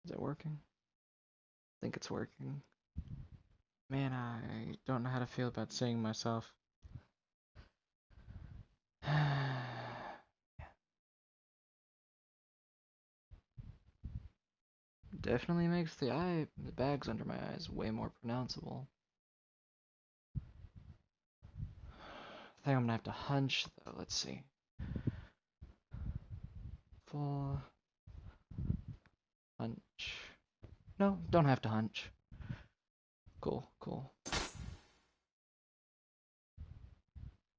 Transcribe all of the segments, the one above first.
Is it working? I think it's working. Man, I don't know how to feel about seeing myself. Definitely makes the bags under my eyes way more pronounceable. I think I'm gonna have to hunch though. Let's see. Full hunch. No, don't have to hunch. Cool, cool.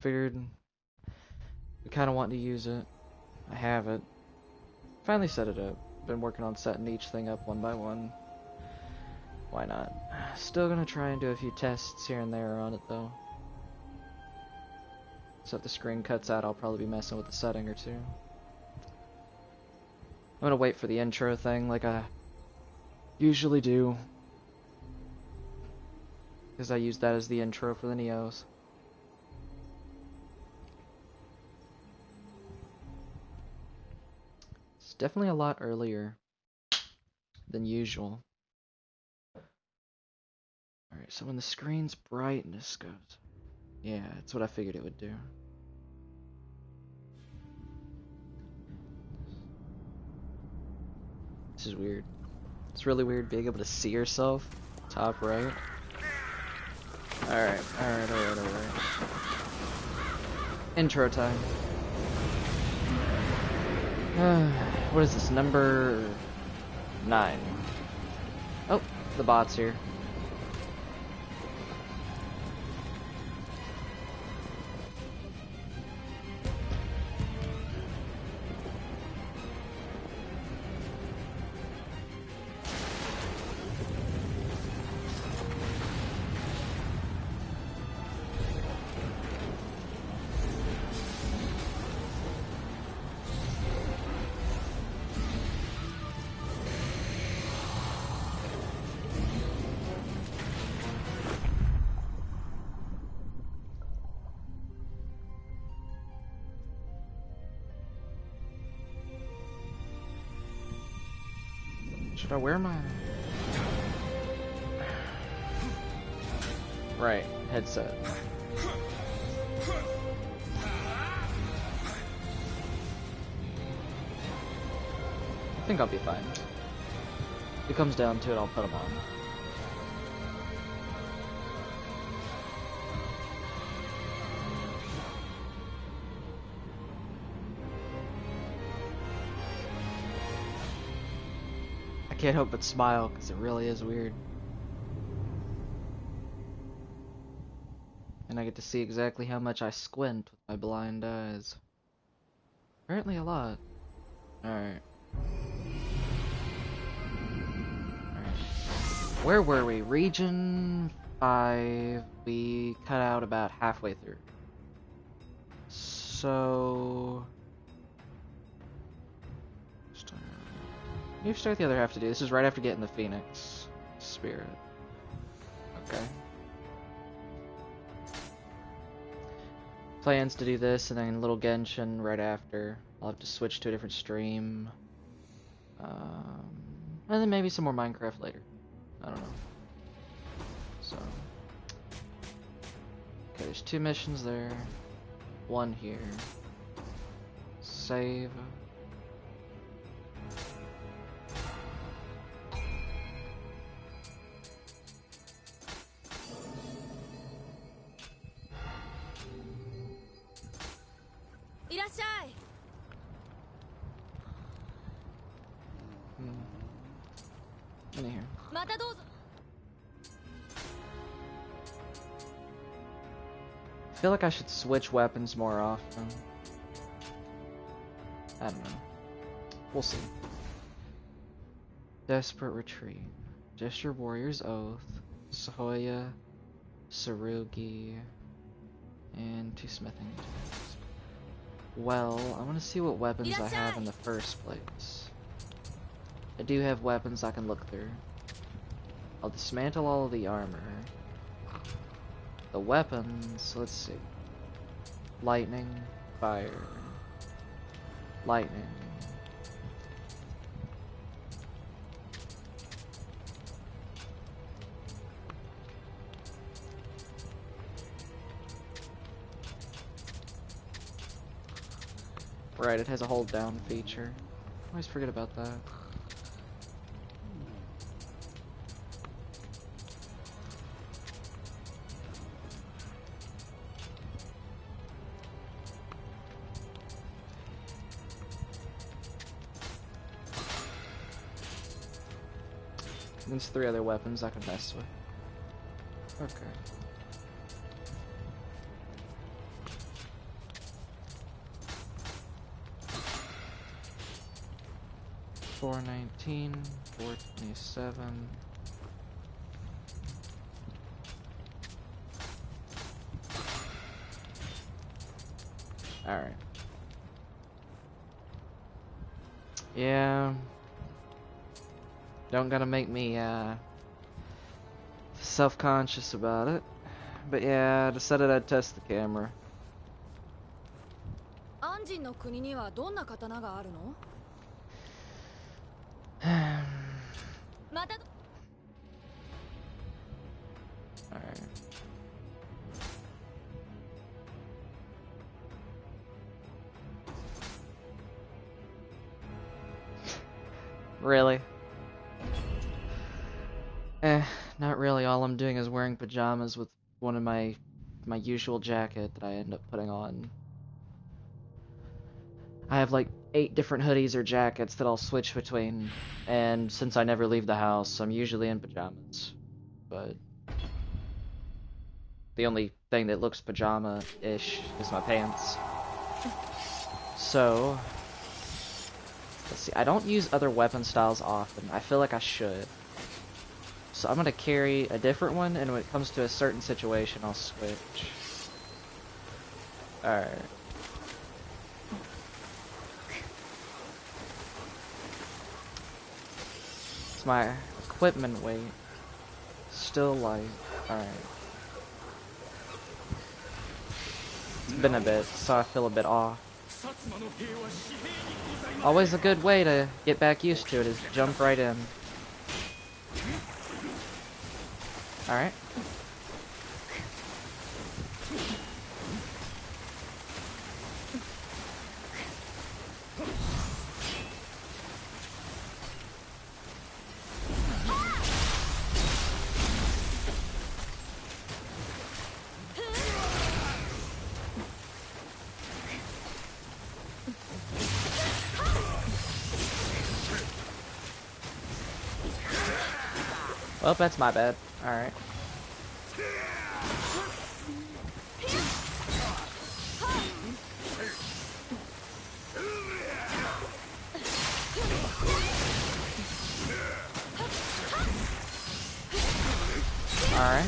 Figured we kind of want to use it. I have it. Finally set it up. Been working on setting each thing up one by one. Why not? Still gonna try and do a few tests here and there on it though. So if the screen cuts out, I'll probably be messing with a setting or two. I'm gonna wait for the intro thing like I usually do, because I use that as the intro for the Niohs. It's definitely a lot earlier than usual. Alright, so when the screen's brightness goes... Yeah, that's what I figured it would do. This is weird. It's really weird being able to see yourself. Top right. Alright. Intro time. What is this, number 9? Oh, the bot's here. Should I wear my... Right, headset. I think I'll be fine. If it comes down to it, I'll put them on. I can't help but smile, because it really is weird. And I get to see exactly how much I squint with my blind eyes. Apparently a lot. Alright. Where were we? Region 5. We cut out about halfway through. So... You start the other half to do. This is right after getting the Phoenix Spirit. Okay. Plans to do this and then little Genshin right after. I'll have to switch to a different stream. And then maybe some more Minecraft later. I don't know. So. Okay, there's 2 missions there. 1 here. Save. In here. I feel like I should switch weapons more often. I don't know. We'll see. Desperate Retreat. Gesture Warrior's Oath. Sahoya. Sarugi. And 2 smithing tasks. Well, I want to see what weapons I have in the first place. I do have weapons I can look through. I'll dismantle all of the armor. The weapons, let's see. Lightning, fire, lightning. Right, it has a hold down feature. I always forget about that. There's 3 other weapons I can mess with. Okay. $419, $427. Alright. Yeah. Don't gotta make me self-conscious about it. But yeah, I decided I'd test the camera. アンジンの国にはどんな刀があるの？また。 Alright. Really? Not really. All I'm doing is wearing pajamas with one of my usual jacket that I end up putting on. I have like 8 different hoodies or jackets that I'll switch between, and since I never leave the house, I'm usually in pajamas. But the only thing that looks pajama-ish is my pants. So, let's see. I don't use other weapon styles often. I feel like I should. So I'm gonna carry a different one, and when it comes to a certain situation, I'll switch. Alright. It's my equipment weight. Still light. Alright. It's been a bit, so I feel a bit off. Always a good way to get back used to it is jump right in. Alright. Well, that's my bad. Alright. Alright.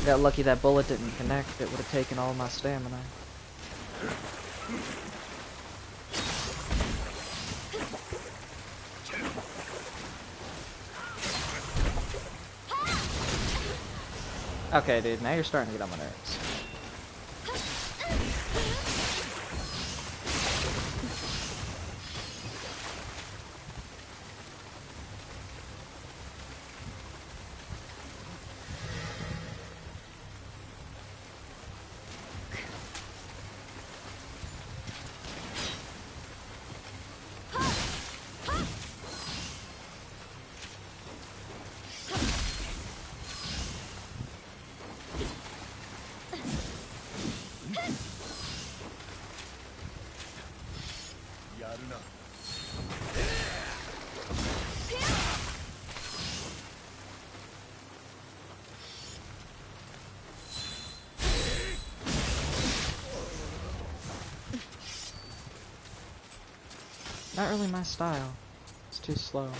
Got lucky that bullet didn't connect. It would have taken all my stamina. Okay, dude, now you're starting to get on my nerves. Not really my style. It's too slow.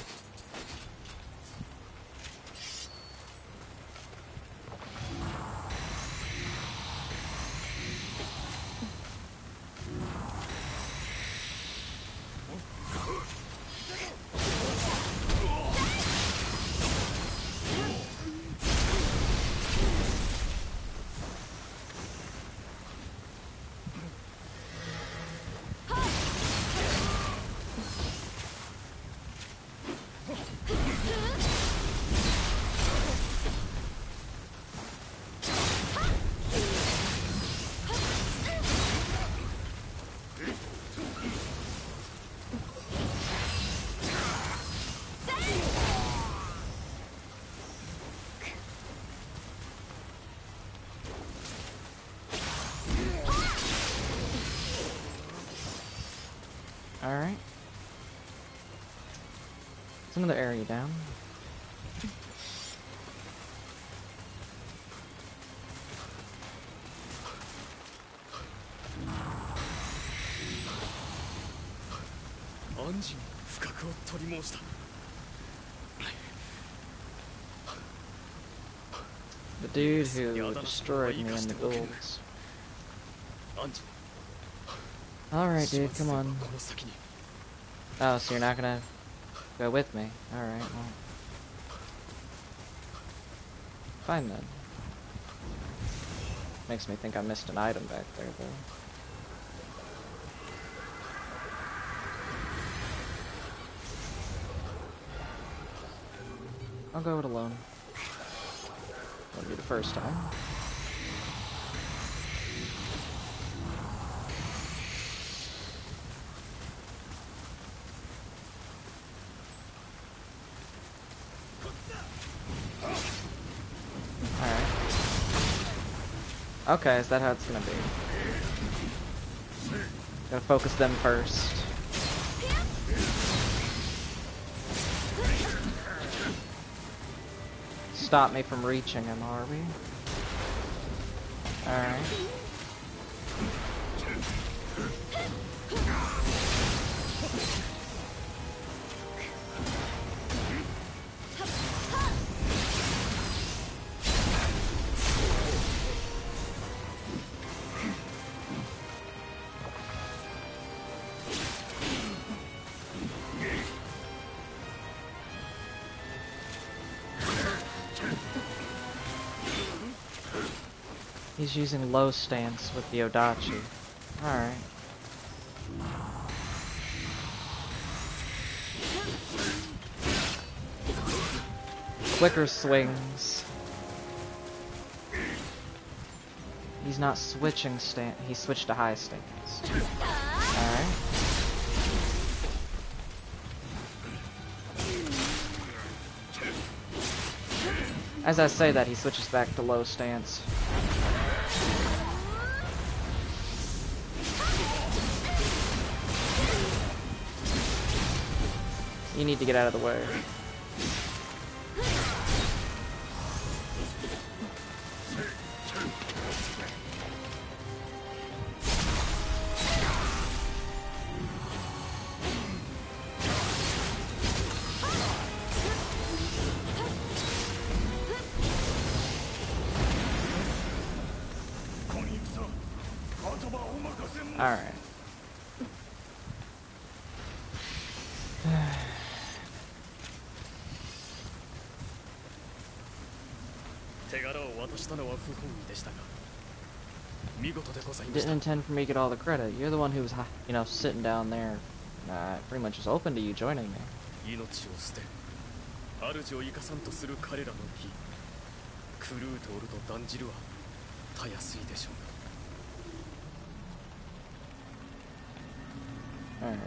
Alright. It's another area down. The dude who destroyed me in the duels. Alright, dude, come on. Oh, so you're not gonna go with me? Alright, well. Fine then. Makes me think I missed an item back there, though. I'll go it alone. Won't be the first time. Alright. Okay, is that how it's gonna be? Gotta focus them first. Stop me from reaching him, are we? Alright. He's using low stance with the Odachi. Alright. Quicker swings. He's not switching stance. He switched to high stance. Alright. As I say that, he switches back to low stance. You need to get out of the way. Alright. Didn't intend for me to get all the credit. You're the one who was, you know, sitting down there. Pretty much just open to you joining me. Alright.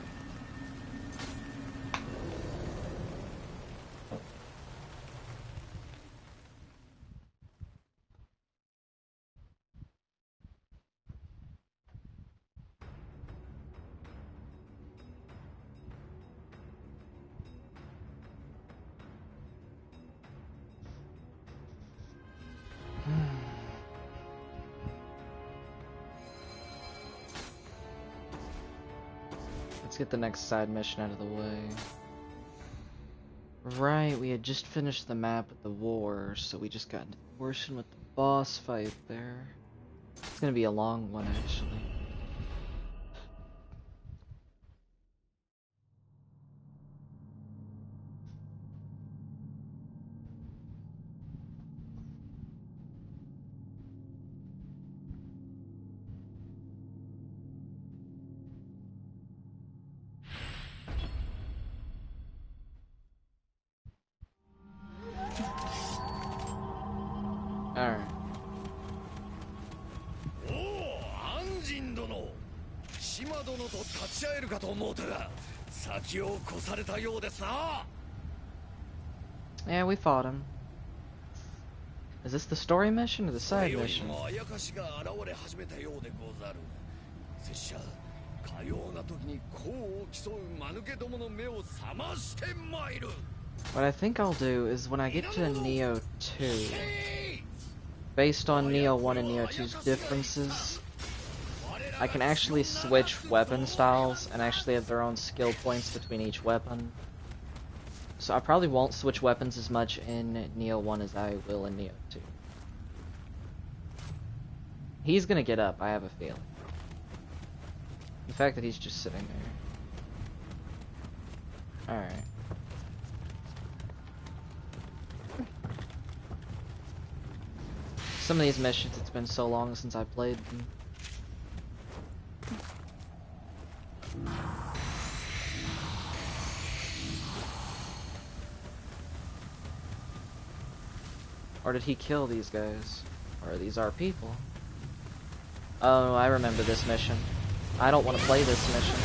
Let's Let's get the next side mission out of the way. Right, we had just finished the map with the war, so we just got into the portion with the boss fight there. It's gonna be a long one, actually. Alright. 島殿と立ち会えるかと思うたが、先を越されたようですな。 Yeah, we fought him. Is this the story mission or the side mission? あやかしが現れ始めたようでござる。拙者、かような時に功を競う間抜けどもの目を覚ましてまいる。 What I think I'll do is when I get to Nioh 2, based on Nioh 1 and Nioh 2's differences, I can actually switch weapon styles and actually have their own skill points between each weapon. So I probably won't switch weapons as much in Nioh 1 as I will in Nioh 2. He's gonna get up, I have a feeling. The fact that he's just sitting there. Alright. Some of these missions, it's been so long since I played them. Or did he kill these guys? Or these are people? Oh, I remember this mission. I don't want to play this mission.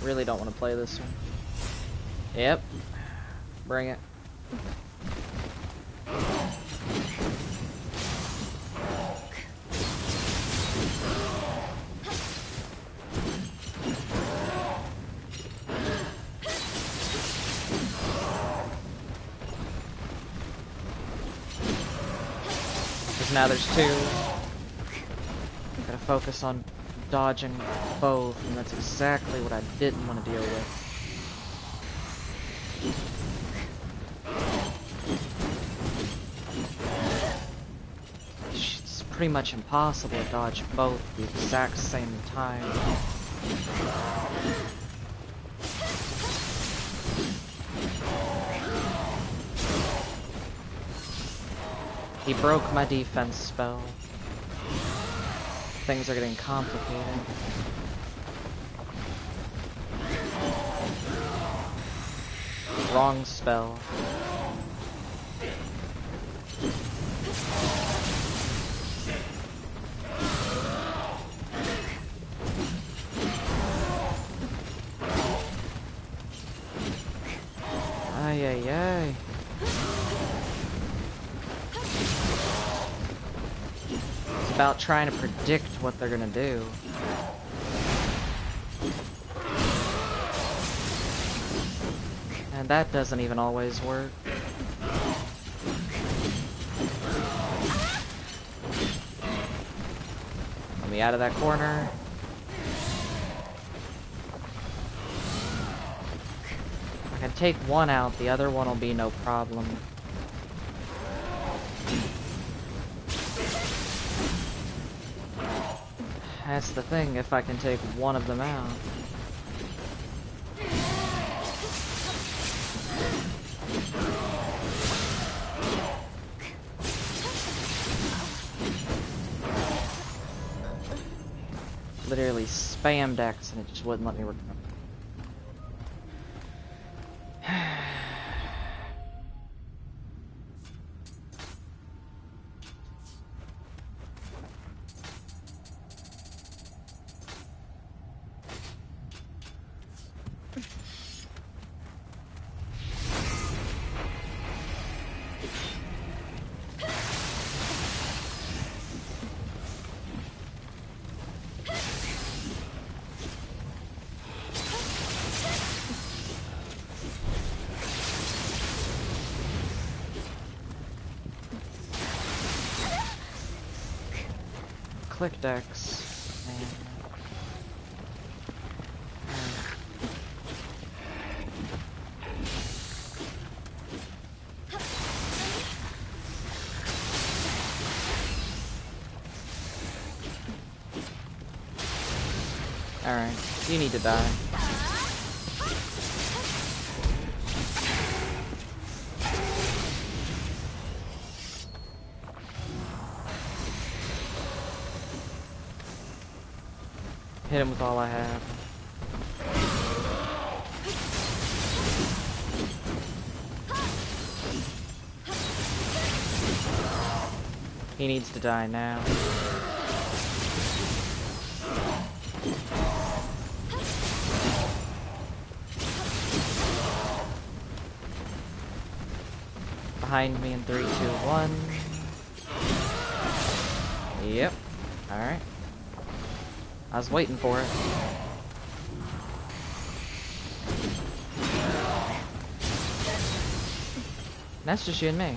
Really don't want to play this one. Yep. Bring it. Because now there's two. Gotta focus on dodging both, and that's exactly what I didn't want to deal with. It's pretty much impossible to dodge both at the exact same time. He broke my defense spell. Things are getting complicated. Wrong spell. Ay, ay, ay. It's about trying to predict what they're gonna do. And that doesn't even always work. Let me out of that corner. I can take one out, the other one will be no problem. That's the thing, if I can take one of them out. Literally spammed X and it just wouldn't let me recover. click decks. Man. Alright, you need to die. Hit him with all I have. He needs to die now. Behind me in 3, 2, 1. Yep. Alright. I was waiting for it. That's just you and me.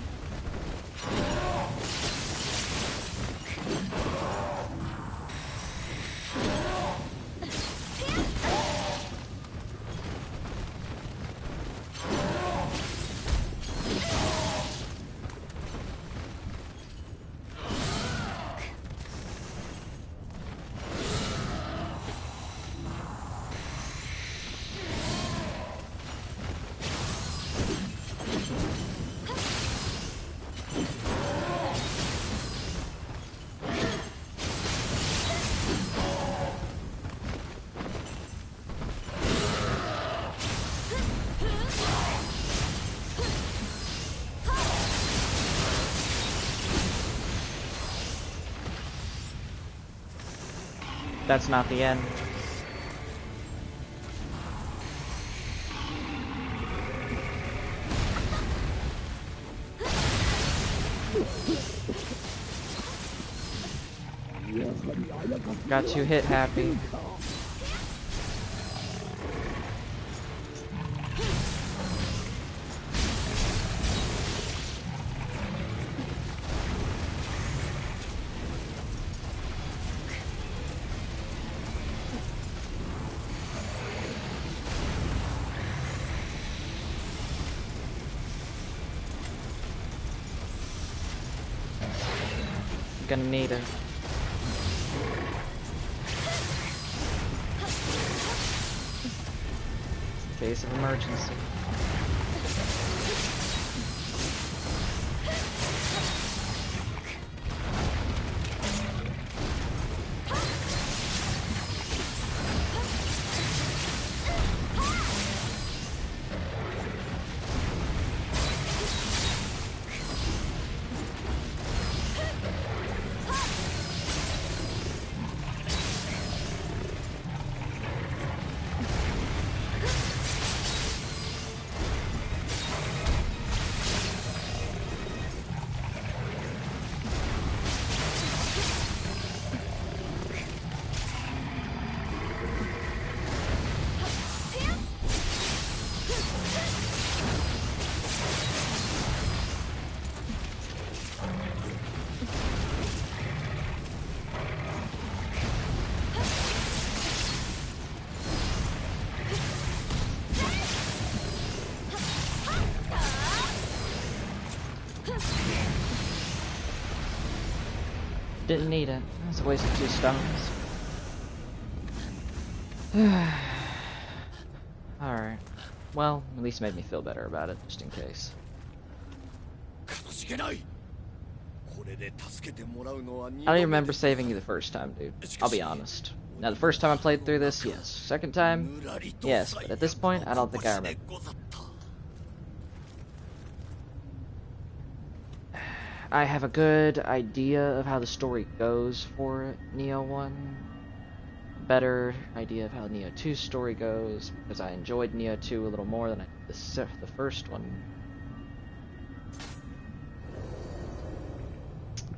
That's not the end. Got you hit happy. Gonna need it. Case of emergency. Didn't need it. It's a waste of 2 stones. Alright. Well, at least made me feel better about it, just in case. I don't even remember saving you the first time, dude. I'll be honest. Now, the first time I played through this, yes. Second time, yes. But at this point, I don't think I remember. I have a good idea of how the story goes for Nioh 1. Better idea of how Nioh 2's story goes, because I enjoyed Nioh 2 a little more than I did the first one.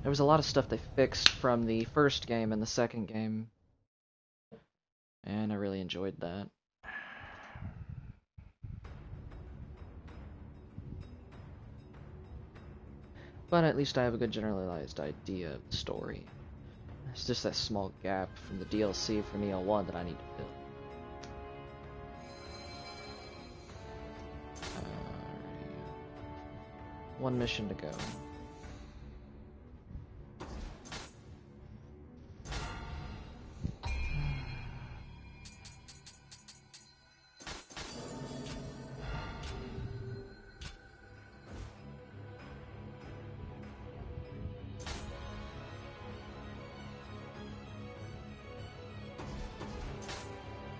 There was a lot of stuff they fixed from the first game and the second game, and I really enjoyed that. But at least I have a good generalized idea of the story. It's just that small gap from the DLC for Nioh 1 that I need to fill. One mission to go.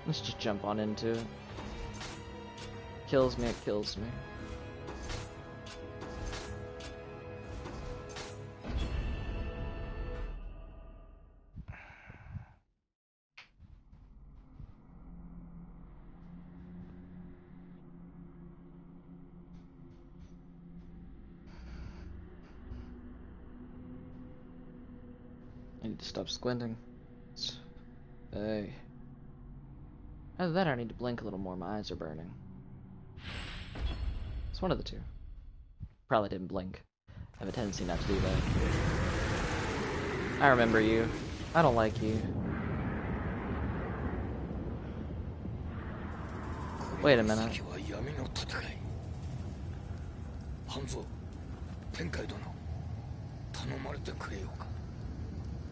Let's just jump on into it. Kills me, it kills me. I need to stop squinting. Hey. Either that or I need to blink a little more, my eyes are burning. It's one of the two. Probably didn't blink. I have a tendency not to do that. I remember you. I don't like you. Wait a minute.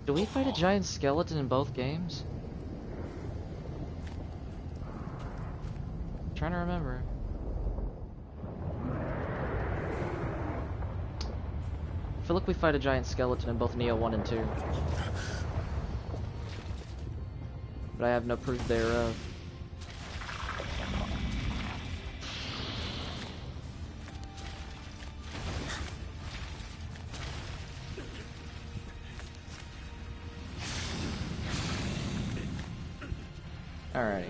Do we fight a giant skeleton in both games? I'm trying to remember. I feel like we fight a giant skeleton in both Nioh 1 and 2. But I have no proof thereof. Alrighty.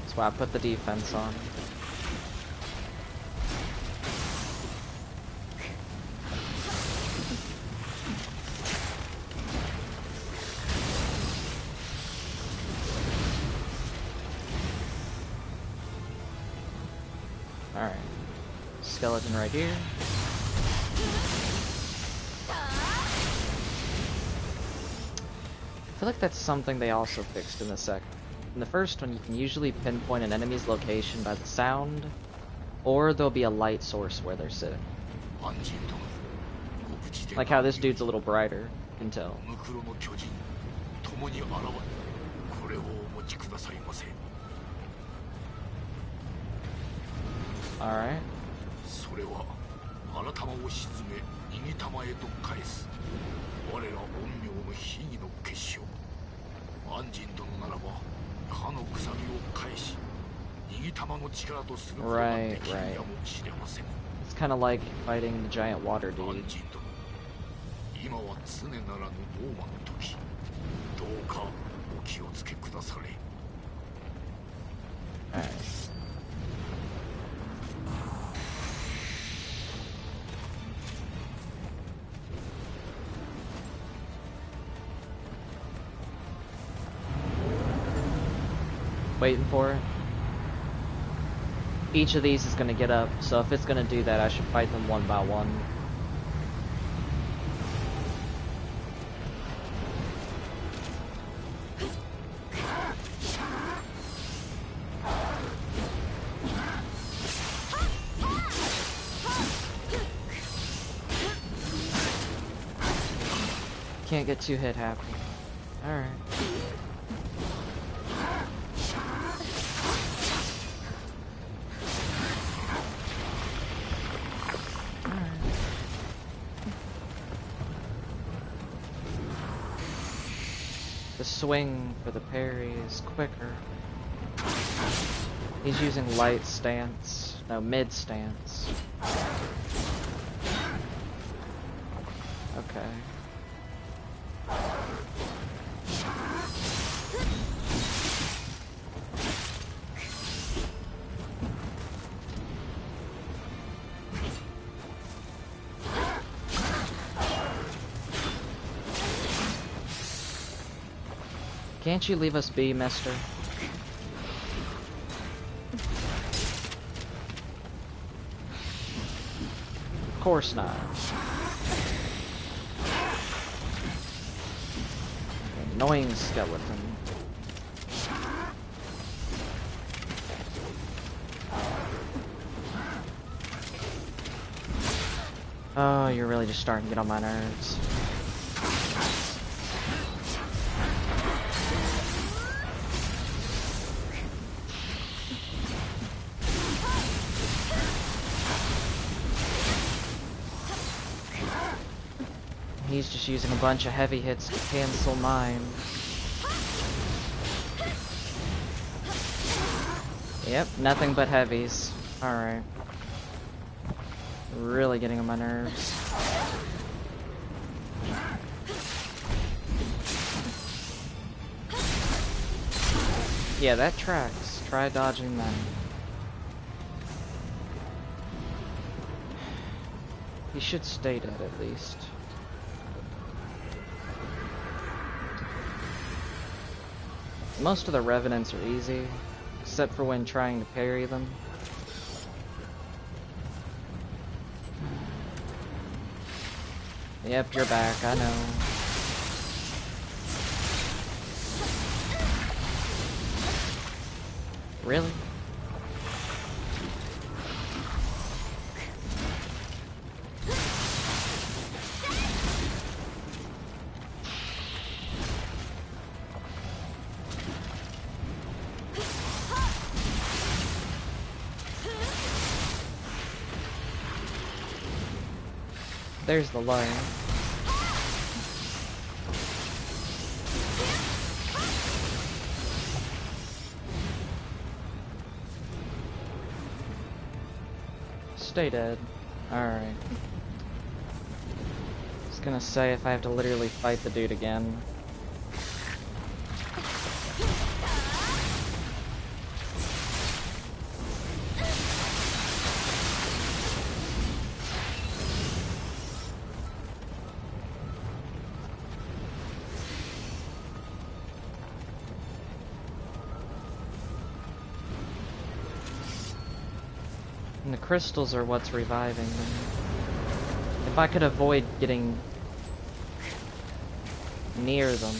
That's why I put the defense on. Alright. Skeleton right here. I feel like that's something they also fixed in the second. In the first one, you can usually pinpoint an enemy's location by the sound, or there'll be a light source where they're sitting. Like how this dude's a little brighter, you can tell. Alright. Right, right. It's kind of like fighting the giant water dude. Alright. Waiting for it. Each of these is going to get up, so if it's going to do that, I should fight them one by one. Can't get too hit happy. Alright. The swing for the parry is quicker. He's using light stance, no, mid stance. Okay. Can't you leave us be, mister? Of course not. Annoying skeleton. Oh, you're really just starting to get on my nerves. He's just using a bunch of heavy hits to cancel mine. Yep, nothing but heavies. Alright. Really getting on my nerves. Yeah, that tracks. Try dodging that. He should stay dead at least. Most of the revenants are easy, except for when trying to parry them. Yep, you're back, I know. Really? There's the line. Stay dead. Alright. I was gonna say if I have to literally fight the dude again. And the crystals are what's reviving them. If I could avoid getting near them.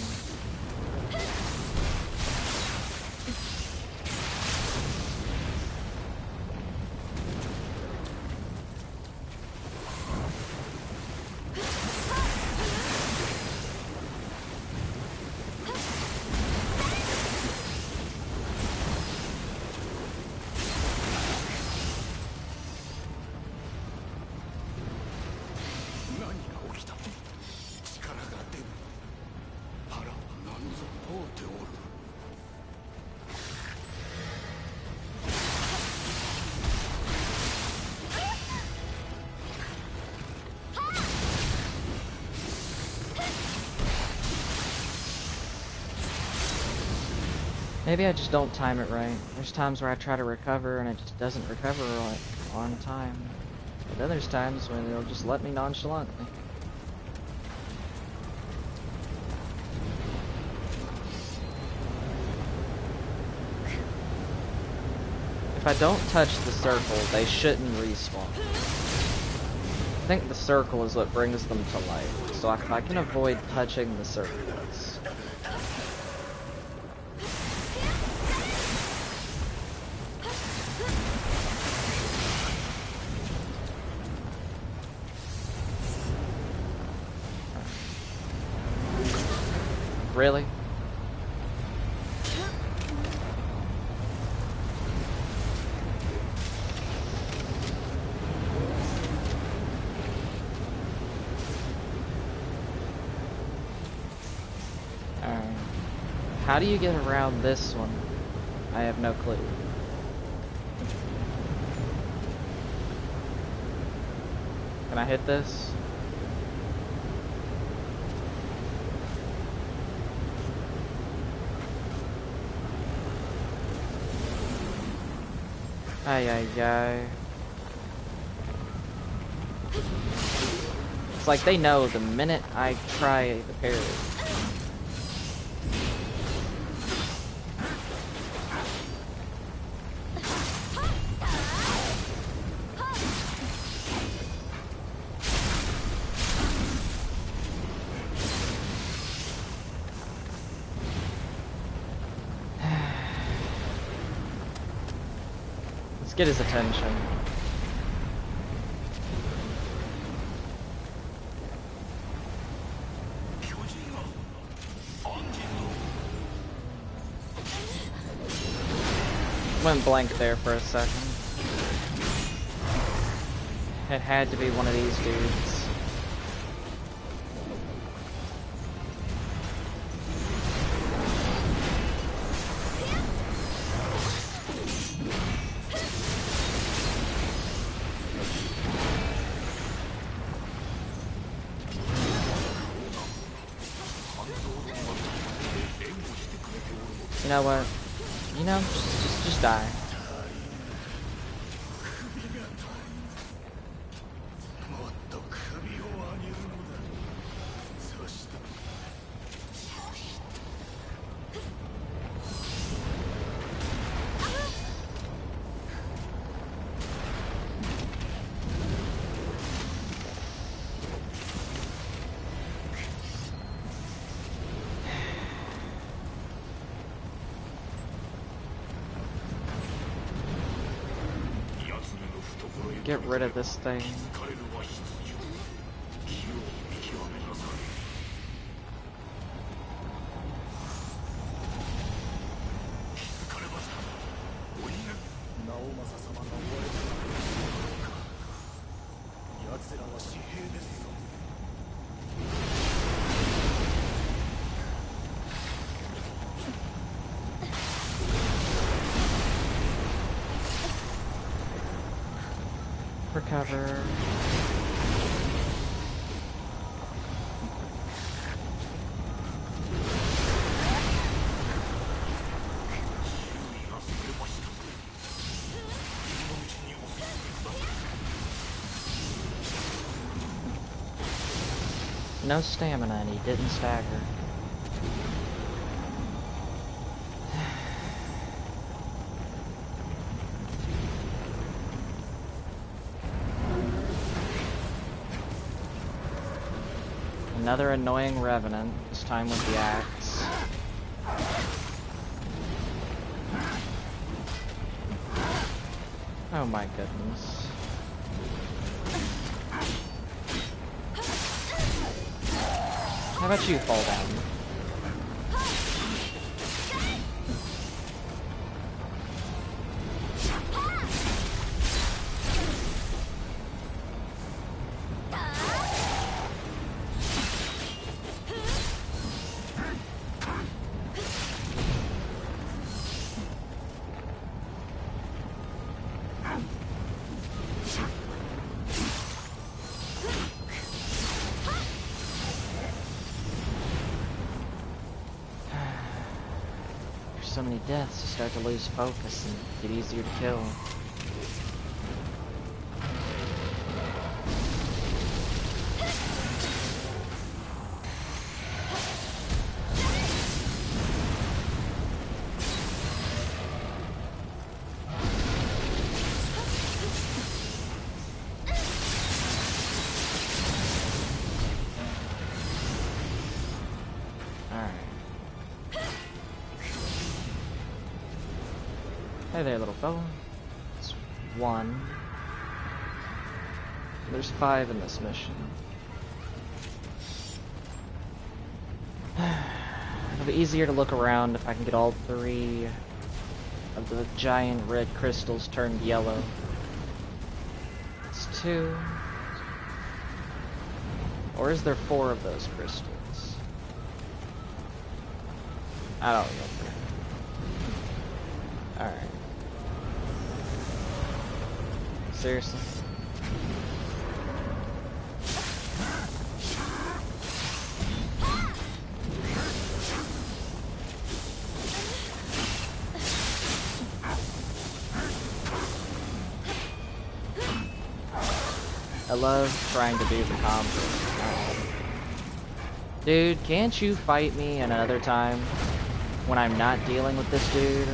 Maybe I just don't time it right. There's times where I try to recover and it just doesn't recover on time. But then there's times when it'll just let me nonchalantly. If I don't touch the circle, they shouldn't respawn. I think the circle is what brings them to life. So if I can avoid touching the circles. Really? Alright. How do you get around this one? I have no clue. Can I hit this? Ay, ay, ay. It's like they know the minute I try the parry. Let's get his attention. Went blank there for a second. It had to be one of these dudes. You know what? You know, just die. Get rid of this thing. Recover. No stamina and he didn't stagger. Another annoying revenant, this time with the axe. Oh my goodness. How about you fall down? So many deaths, you start to lose focus and get easier to kill. Hey there, little fella. It's 1. There's 5 in this mission. It'll be easier to look around if I can get all 3 of the giant red crystals turned yellow. It's 2. Or is there 4 of those crystals? I don't remember. Alright. Seriously? I love trying to do the combo. Dude, can't you fight me another time when I'm not dealing with this dude?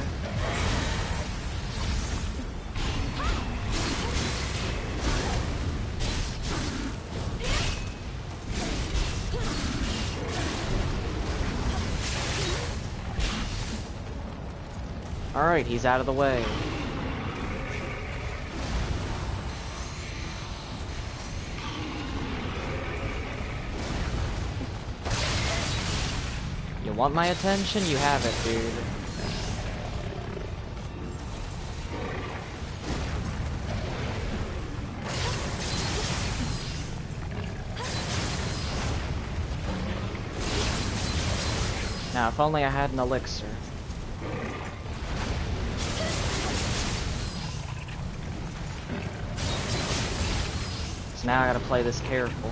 Alright, he's out of the way. want my attention? You have it, dude. Now, if only I had an elixir. So now I gotta play this careful.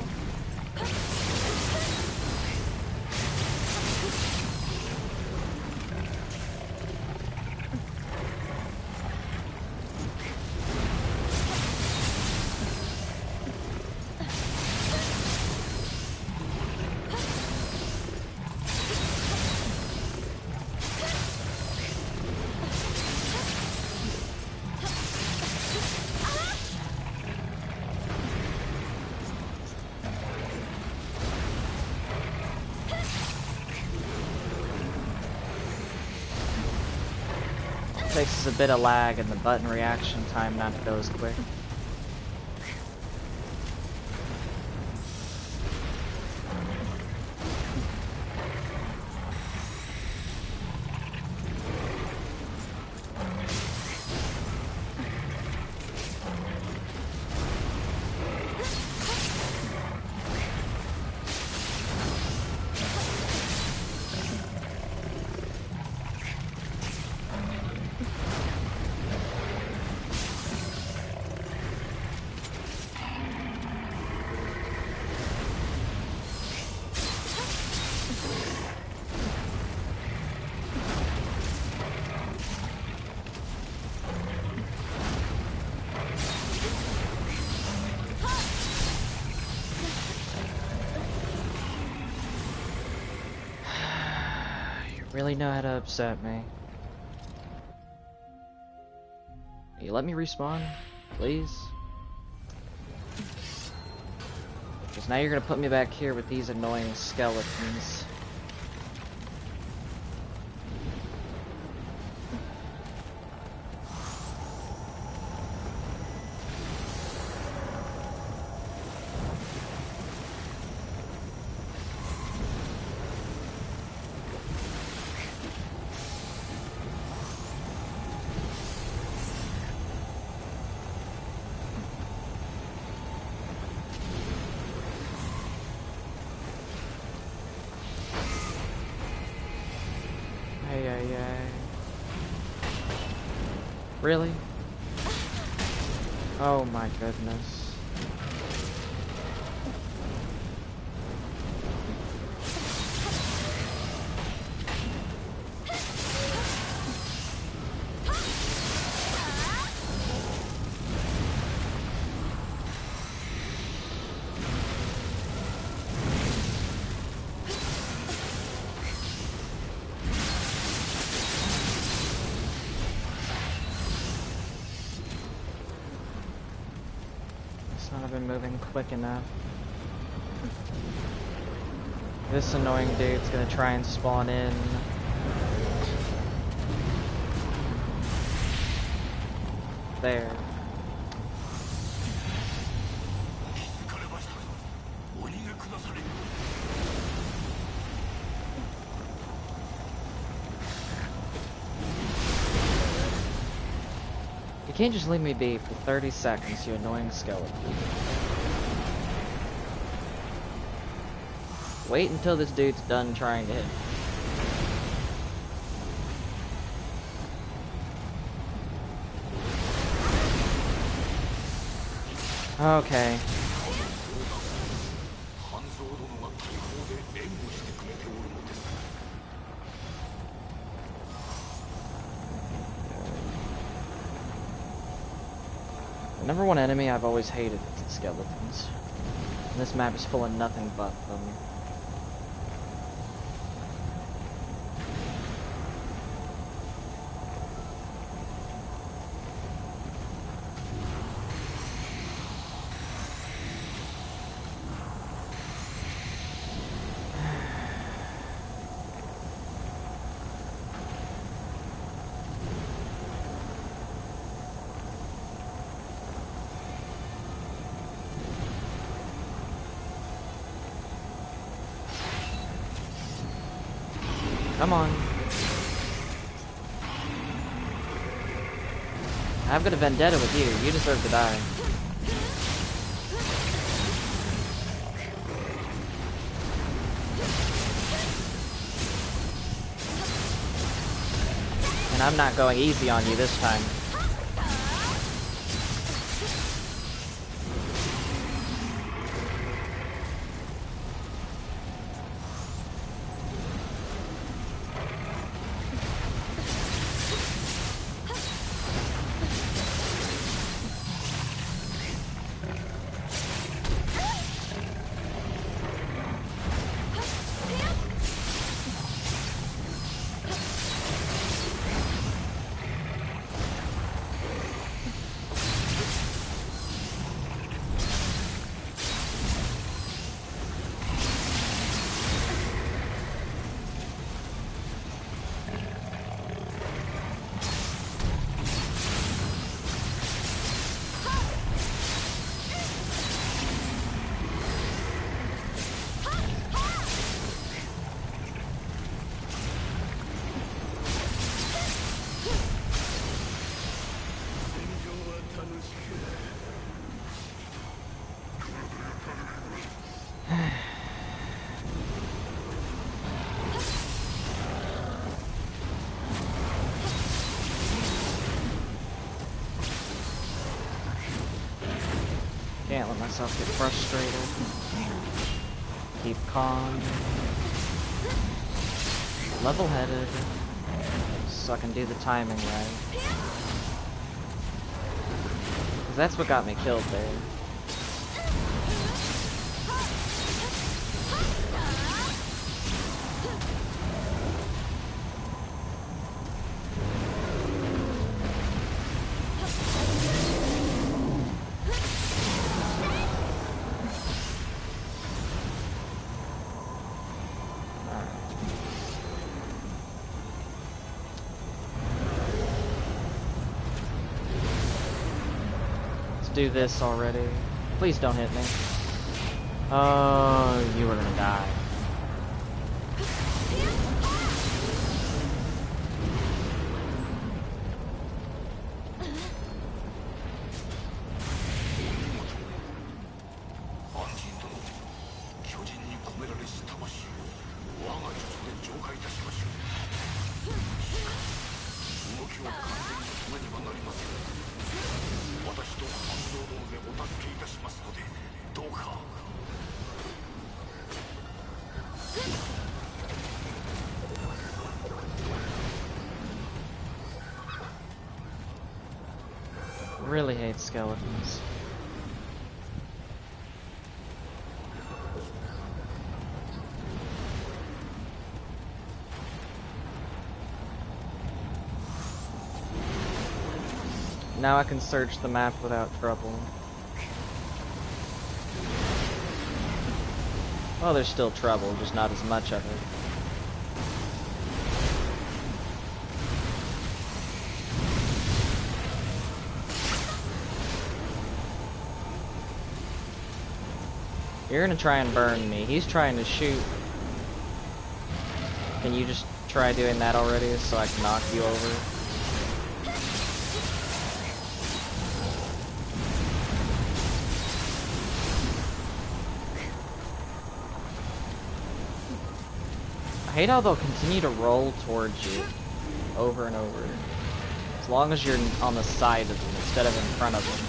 Takes us a bit of lag in the button reaction time not to go as quick. Really know how to upset me. Will you let me respawn, please? Because now you're gonna put me back here with these annoying skeletons. Really? Oh my goodness. I've been moving quick enough. This annoying dude's gonna try and spawn in. There. You can't just leave me be for 30 seconds, you annoying skeleton. Wait until this dude's done trying to hit me. Okay. The number one enemy I've always hated is the skeletons. And this map is full of nothing but them. Come on. I've got a vendetta with you. You deserve to die. And I'm not going easy on you this time. Can't let myself get frustrated. Keep calm. Level-headed. So I can do the timing right. 'Cause that's what got me killed there. Do this already. Please don't hit me. Oh, you are gonna die. Really hate skeletons. Now I can search the map without trouble. Well, there's still trouble, just not as much of it. You're gonna try and burn me. He's trying to shoot. Can you just try doing that already so I can knock you over? I hate how they'll continue to roll towards you over and over. As long as you're on the side of them instead of in front of them.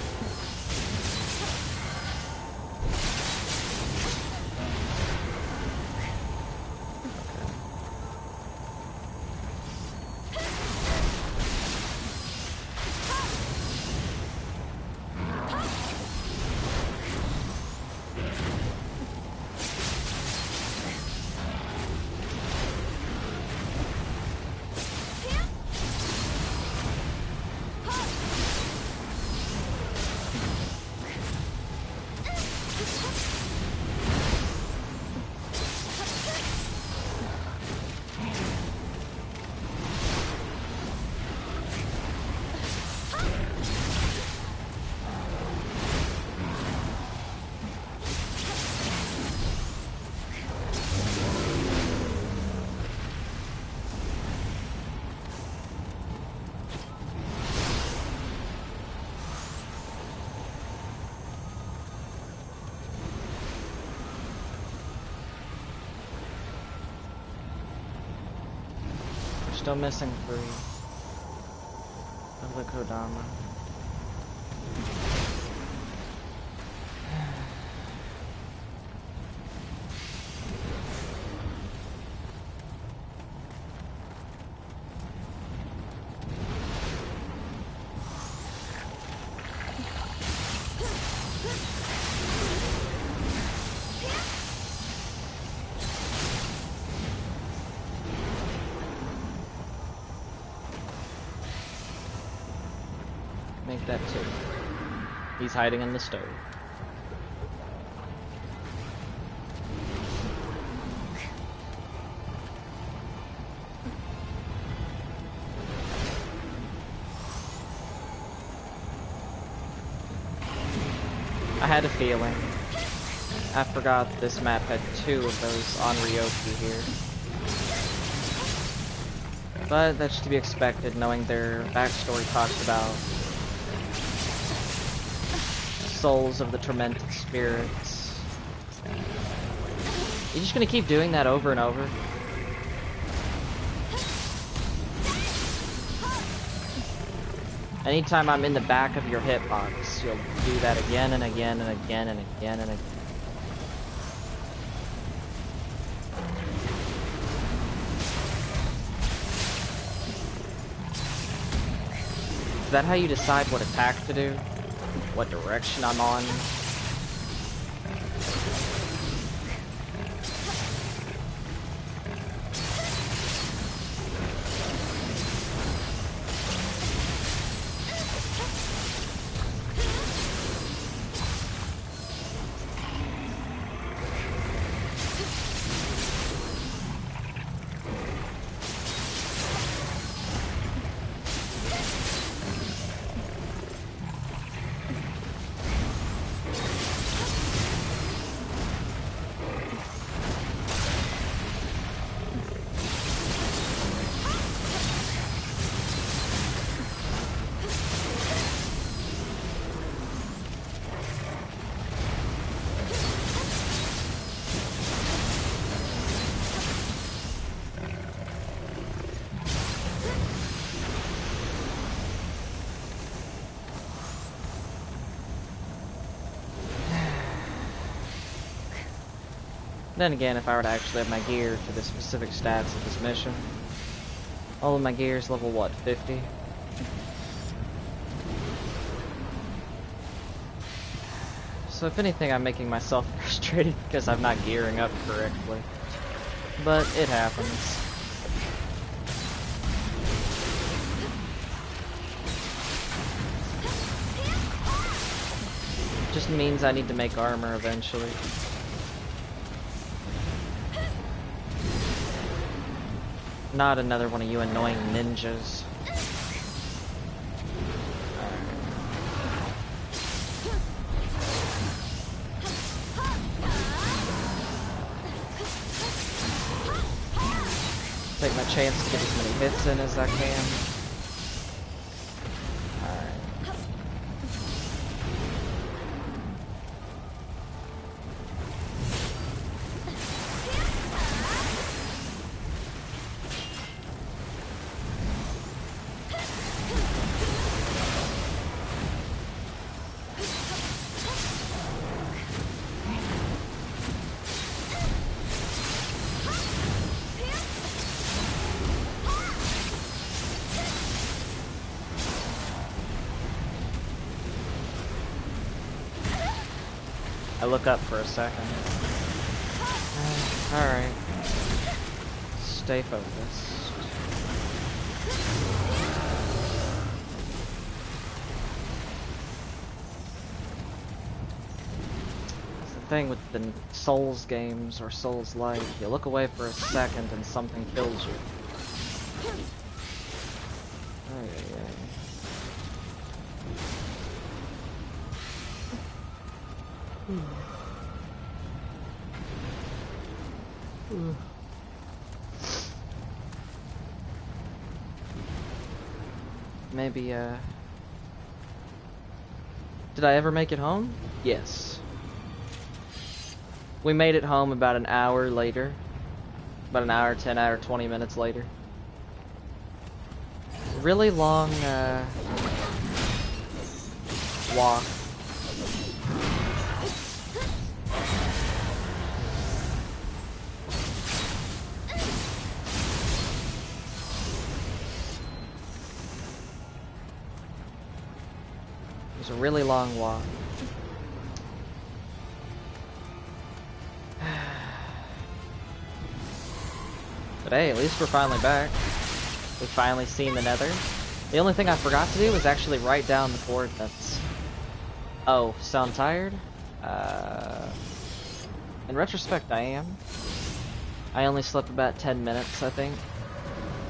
Still missing 3 of the Kodama. Make that 2. He's hiding in the stove. I had a feeling. I forgot this map had 2 of those on Ryoku here. But that's to be expected, knowing their backstory talks about souls of the tormented spirits. You just gonna keep doing that over and over? Anytime I'm in the back of your hitbox, you'll do that again and again and again and again and again. Is that how you decide what attack to do? What direction I'm on? Then again, if I were to actually have my gear to the specific stats of this mission, all of my gear is level what, 50? So if anything, I'm making myself frustrated because I'm not gearing up correctly. But it happens. Just means I need to make armor eventually. Not another one of you annoying ninjas. Take my chance to get as many hits in as I can. I look up for a second. Alright. Stay focused. That's the thing with the Souls games or Souls-like. You look away for a second and something kills you. Maybe, did I ever make it home? Yes. We made it home about an hour later. About an hour, 10 hour, 20 minutes later. really long walk. It was a really long walk. But hey, at least we're finally back. We've finally seen the Nether. The only thing I forgot to do was actually write down the coordinates. Oh, sound tired? In retrospect, I am. I only slept about 10 minutes, I think.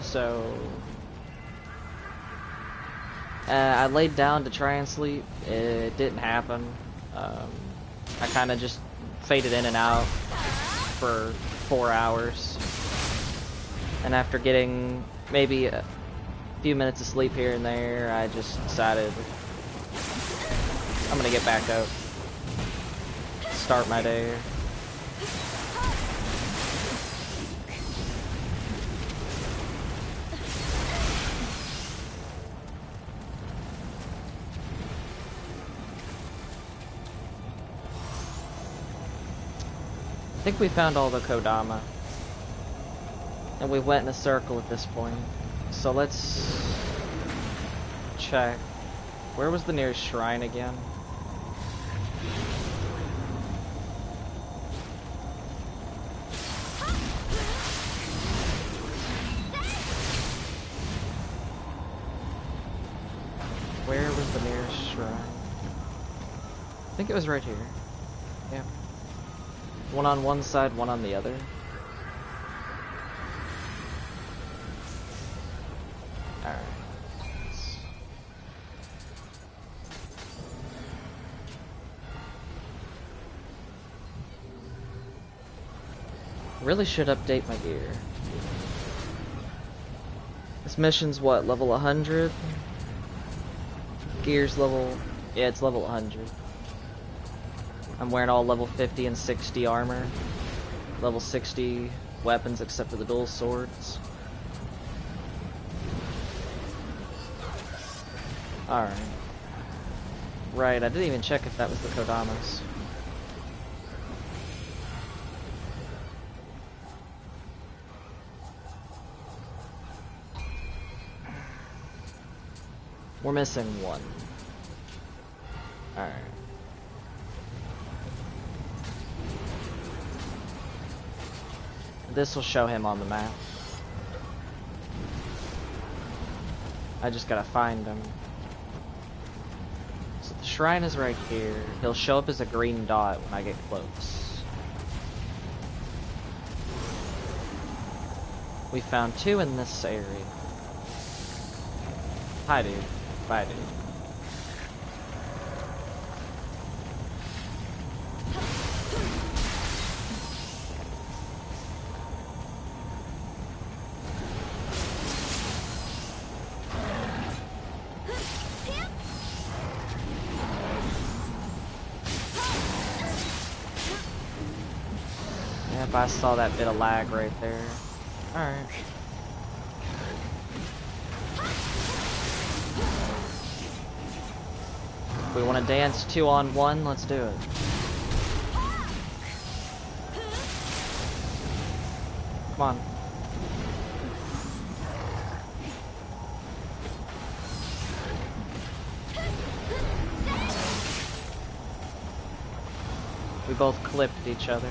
So... I laid down to try and sleep. It didn't happen. I kind of just faded in and out for 4 hours. And after getting maybe a few minutes of sleep here and there, I just decided I'm gonna get back up, start my day. I think we found all the Kodama. And we went in a circle at this point. So let's check. Where was the nearest shrine again? Where was the nearest shrine? I think it was right here. Yeah. One on one side, one on the other. Alright. Really should update my gear. This mission's what, level 100? Gear's level... yeah, it's level 100. I'm wearing all level 50 and 60 armor. Level 60 weapons except for the dual swords. Alright. Right, I didn't even check if that was the Kodamas. We're missing one. Alright. This will show him on the map. I just gotta find him. So the shrine is right here. He'll show up as a green dot when I get close. We found two in this area. Hi, dude. Bye, dude. Yep, I saw that bit of lag right there. Alright. We want to dance 2-on-1, let's do it. Come on. We both clipped each other.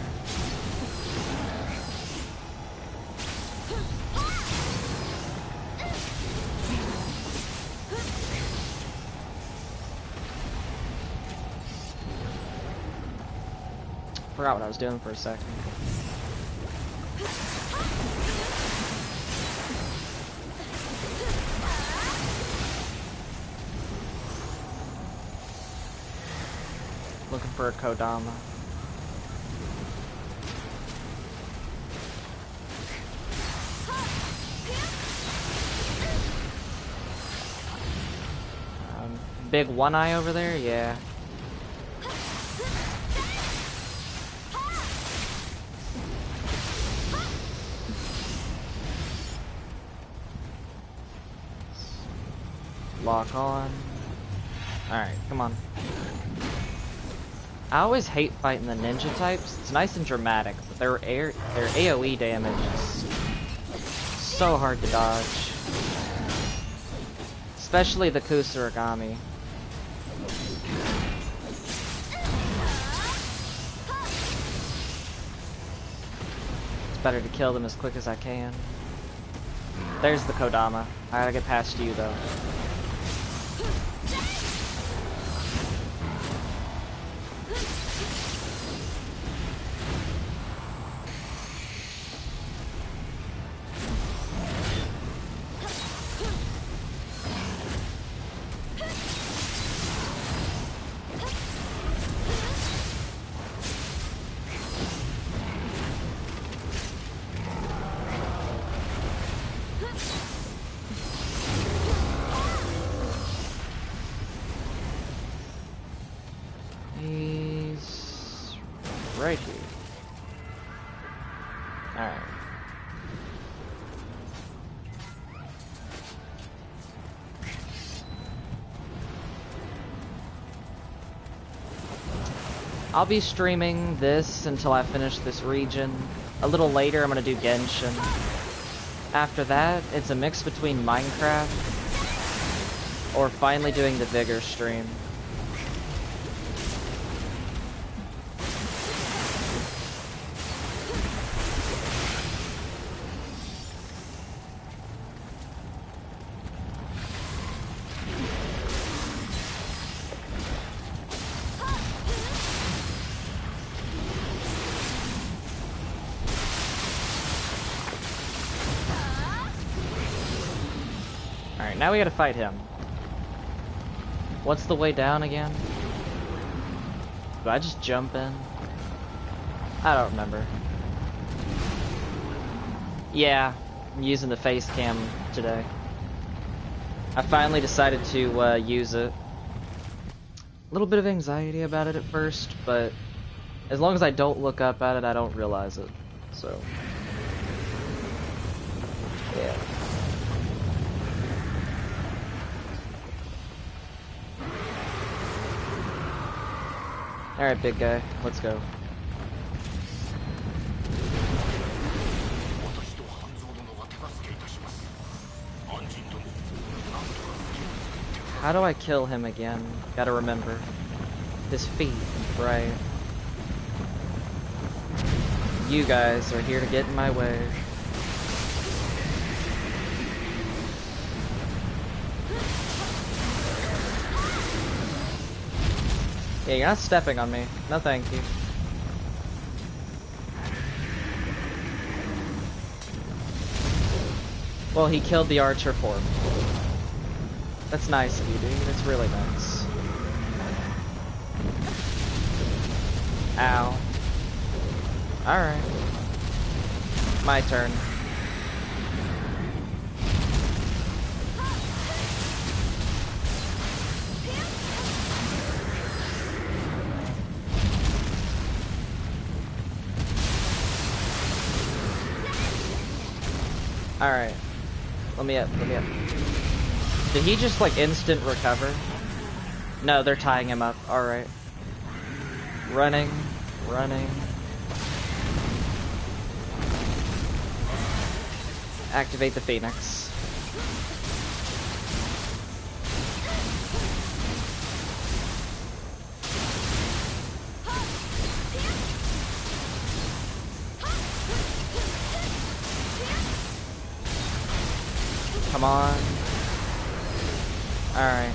Forgot what I was doing for a second. Looking for a Kodama. Big one eye over there? Yeah. lock on. Alright, come on. I always hate fighting the ninja types. It's nice and dramatic, but their AoE damage is so hard to dodge. Especially the Kusuragami. It's better to kill them as quick as I can. There's the Kodama. I gotta get past you though. He's right here. Alright. I'll be streaming this until I finish this region. A little later I'm gonna do Genshin. After that, it's a mix between Minecraft or finally doing the Vigor stream. Alright, now we gotta fight him. What's the way down again? Do I just jump in? I don't remember. Yeah, I'm using the face cam today. I finally decided to use it. A little bit of anxiety about it at first, but as long as I don't look up at it, I don't realize it. So, yeah. Alright, big guy, let's go. How do I kill him again? Gotta remember. His feet, right? You guys are here to get in my way. Yeah, you're not stepping on me. No thank you. Well, he killed the archer for me. That's nice of you, dude. That's really nice. Ow. Alright. My turn. Alright. Let me up, let me up. Did he just like instant recover? No, they're tying him up. Alright. Running. Running. Activate the Phoenix. Come on. Alright.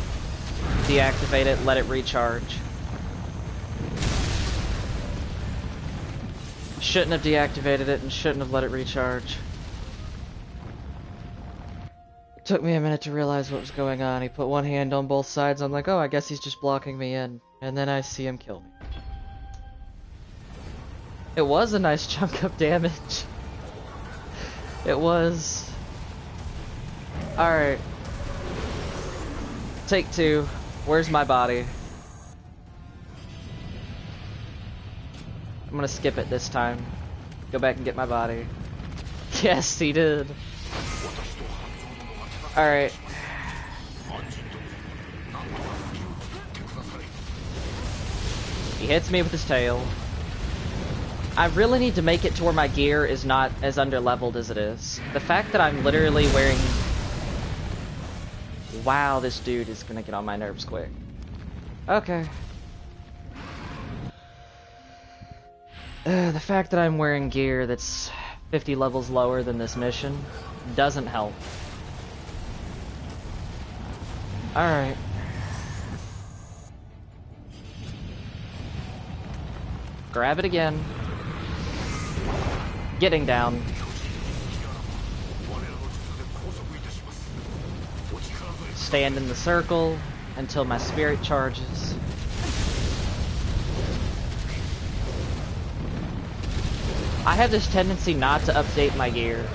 Deactivate it, let it recharge. Shouldn't have deactivated it and shouldn't have let it recharge. It took me a minute to realize what was going on. He put one hand on both sides. I'm like, oh, I guess he's just blocking me in. And then I see him kill me. It was a nice chunk of damage. It was. Alright. Take two. Where's my body? I'm gonna skip it this time. Go back and get my body. Yes, he did. Alright. He hits me with his tail. I really need to make it to where my gear is not as underleveled as it is. The fact that I'm literally wearing... Wow, this dude is gonna get on my nerves quick. Okay. The fact that I'm wearing gear that's 50 levels lower than this mission doesn't help. Alright. Grab it again. Getting down. Stand in the circle until my spirit charges. I have this tendency not to update my gear.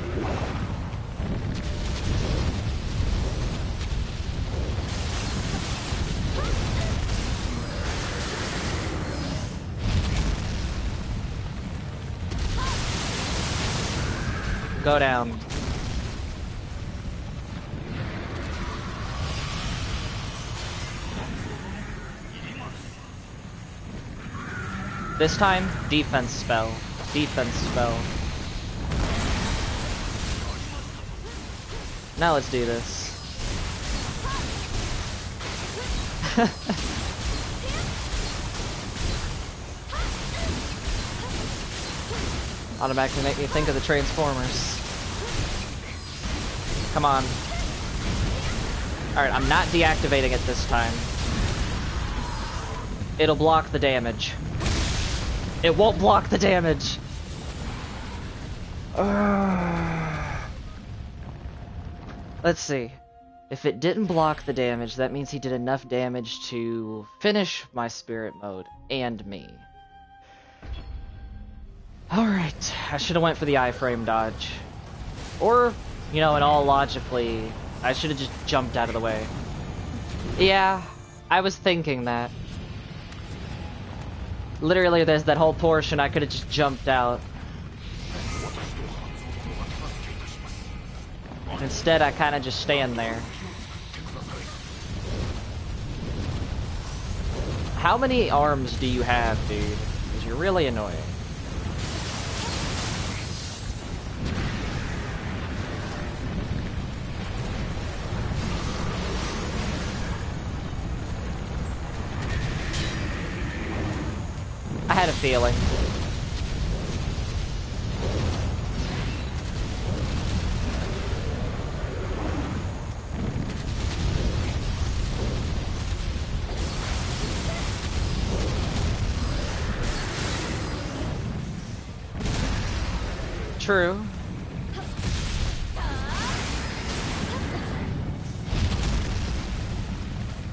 Go down. This time, defense spell. Defense spell. Now let's do this. Automatically make me think of the Transformers. Come on. Alright, I'm not deactivating it this time. It'll block the damage. It won't block the damage! Let's see. If it didn't block the damage, that means he did enough damage to finish my spirit mode and me. Alright, I should have went for the iframe dodge. Or, you know, in all logically, I should have just jumped out of the way. Yeah, I was thinking that. Literally, there's that whole portion I could have just jumped out. Instead, I kind of just stand there. How many arms do you have, dude? Because you're really annoying. I had a feeling. True.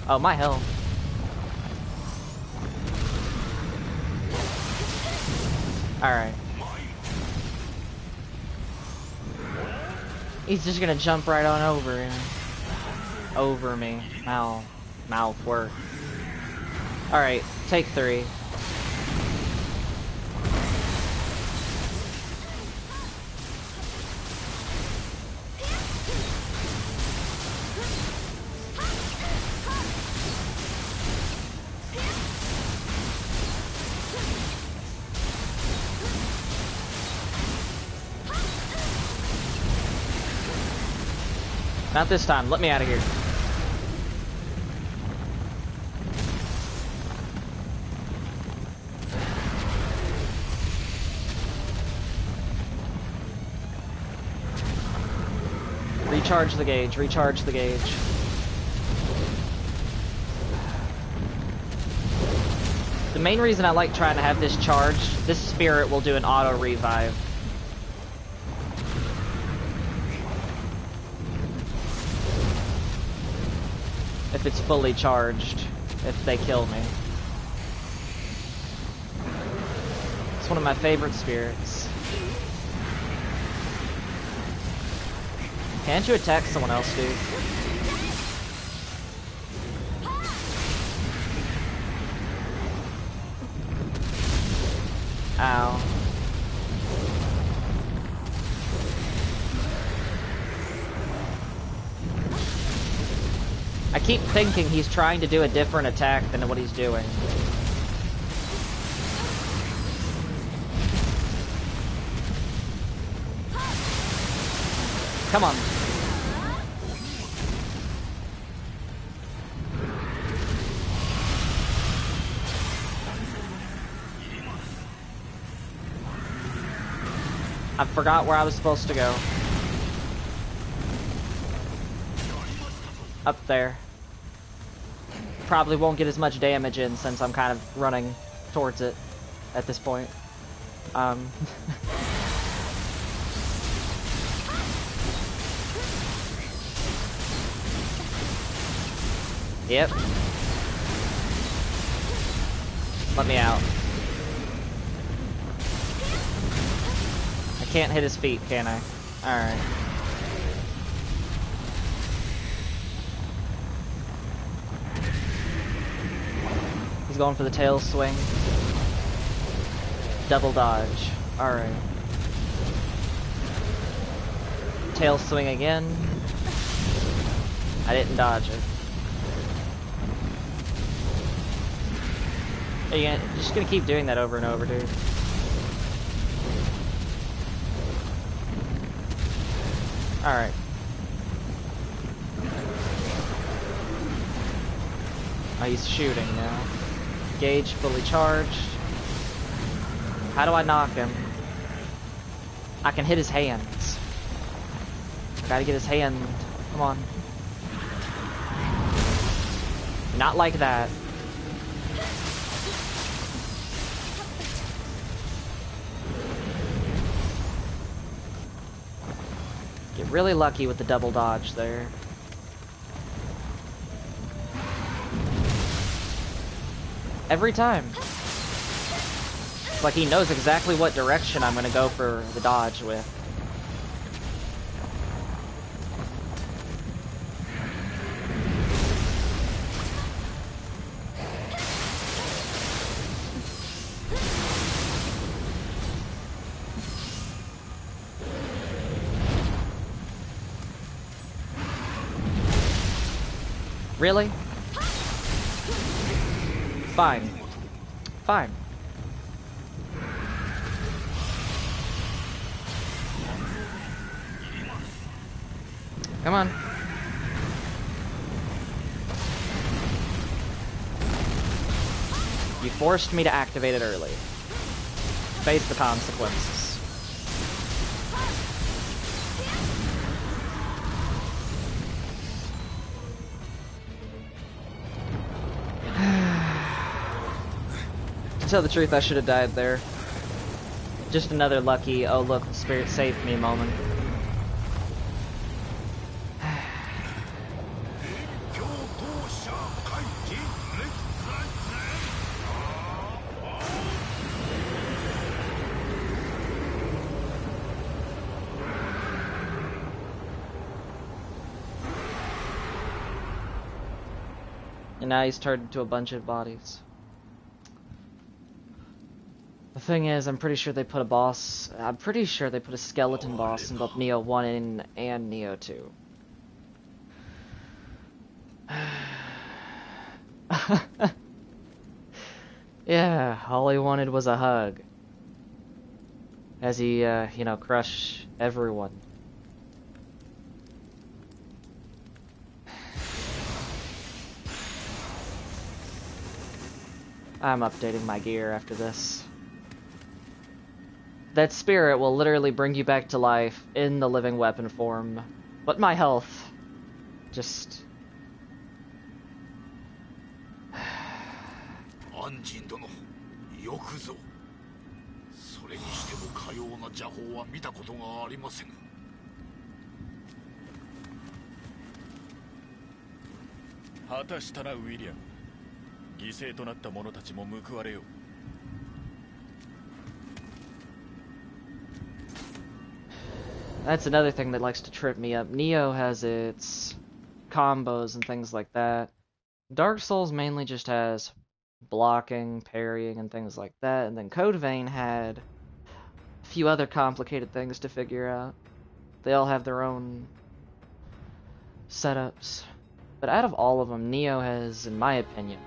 Oh, my health. Alright. He's just gonna jump right on over him. Over me. Mouth work. Alright, take 3. Not this time. Let me out of here. Recharge the gauge. Recharge the gauge. The main reason I like trying to have this charged, this spirit will do an auto revive. If it's fully charged, if they kill me. It's one of my favorite spirits. Can't you attack someone else, dude? Ow. I keep thinking he's trying to do a different attack than what he's doing. Come on. I forgot where I was supposed to go. Up there. Probably won't get as much damage in since I'm kind of running towards it at this point. Yep. Let me out. I can't hit his feet, can I? Alright. He's going for the tail swing. Double dodge. Alright. Tail swing again. I didn't dodge it. Are you just gonna keep doing that over and over, dude? Alright. Oh, he's shooting now. Gauge fully charged. How do I knock him? I can hit his hands. I gotta get his hand. Come on. Not like that. Get really lucky with the double dodge there. Every time. It's like he knows exactly what direction I'm gonna go for the dodge with. Really? Fine. Fine. Come on. You forced me to activate it early. Face the consequences. To tell the truth, I should have died there. Just another lucky, oh look, the spirit saved me moment. And now he's turned into a bunch of bodies. The thing is, I'm pretty sure they put a skeleton boss in both Nioh 1 and Nioh 2. Yeah, all he wanted was a hug. As he, you know, crushed everyone. I'm updating my gear after this. That spirit will literally bring you back to life in the living weapon form. But my health... just... That's another thing that likes to trip me up. Nioh has its combos and things like that. Dark Souls mainly just has blocking, parrying, and things like that. And then Code Vein had a few other complicated things to figure out. They all have their own setups. But out of all of them, Nioh has, in my opinion,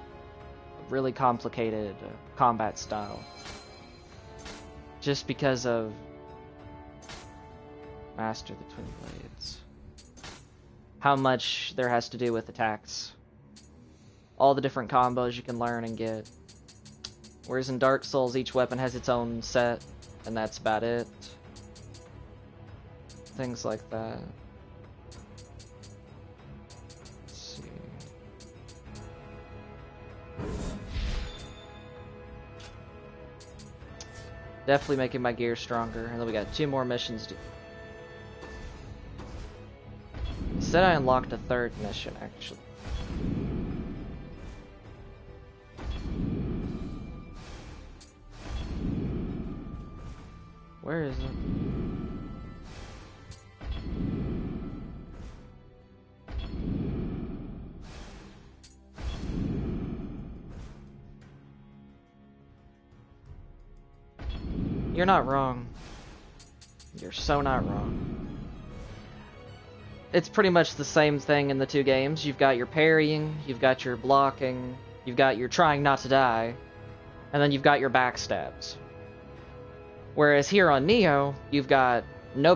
a really complicated combat style. Just because of Master the Twin Blades. How much there has to do with attacks. All the different combos you can learn and get. Whereas in Dark Souls, each weapon has its own set, and that's about it. Things like that. Let's see. Definitely making my gear stronger, and then we got 2 more missions to... Said I unlocked a 3rd mission, actually. Where is it? You're not wrong. You're so not wrong. It's pretty much the same thing in the 2 games. You've got your parrying, you've got your blocking, you've got your trying not to die, and then you've got your backstabs. Whereas here on Nioh, you've got no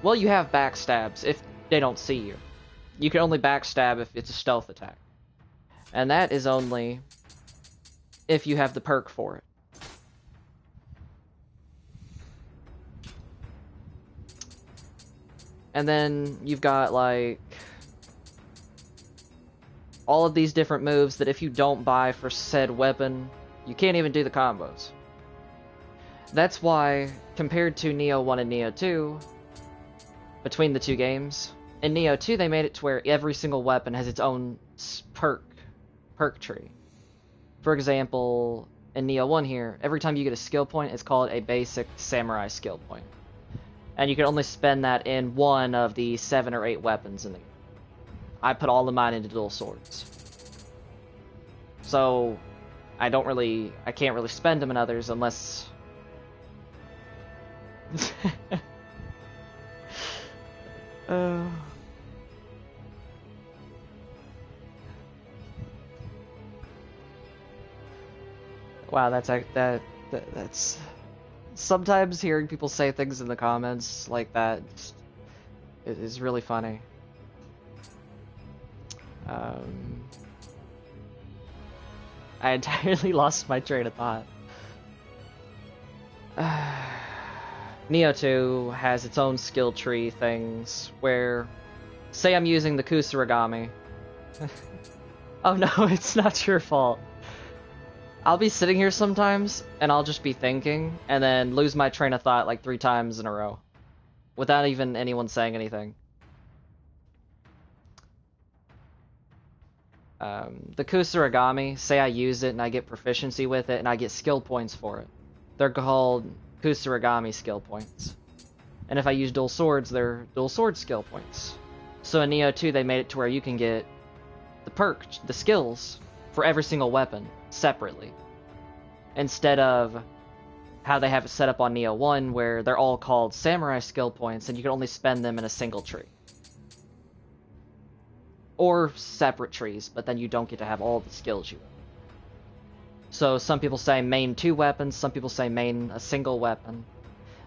well, you have backstabs if they don't see you. You can only backstab if it's a stealth attack. And that is only if you have the perk for it. And then you've got, like, all of these different moves that if you don't buy for said weapon, you can't even do the combos. That's why, compared to Nioh 1 and Nioh 2, between the 2 games, in Nioh 2 they made it to where every single weapon has its own perk tree. For example, in Nioh 1 here, every time you get a skill point, it's called a basic samurai skill point. And you can only spend that in one of the 7 or 8 weapons in the game. I put all of mine into dual swords. So, I can't really spend them in others unless... Wow, that's... Sometimes hearing people say things in the comments like that it is really funny. I entirely lost my train of thought. Nioh 2 has its own skill tree things where, say I'm using the Kusuragami. Oh no, it's not your fault. I'll be sitting here sometimes, and I'll just be thinking, and then lose my train of thought like 3 times in a row. Without even anyone saying anything. The Kusuragami, say I use it and I get proficiency with it, and I get skill points for it. They're called Kusuragami skill points. And if I use dual swords, they're dual sword skill points. So in Nioh 2, they made it to where you can get the skills, for every single weapon, separately. Instead of how they have it set up on Nioh 1, where they're all called samurai skill points, and you can only spend them in a single tree. Or separate trees, but then you don't get to have all the skills you want. So some people say main 2 weapons, some people say main a single weapon.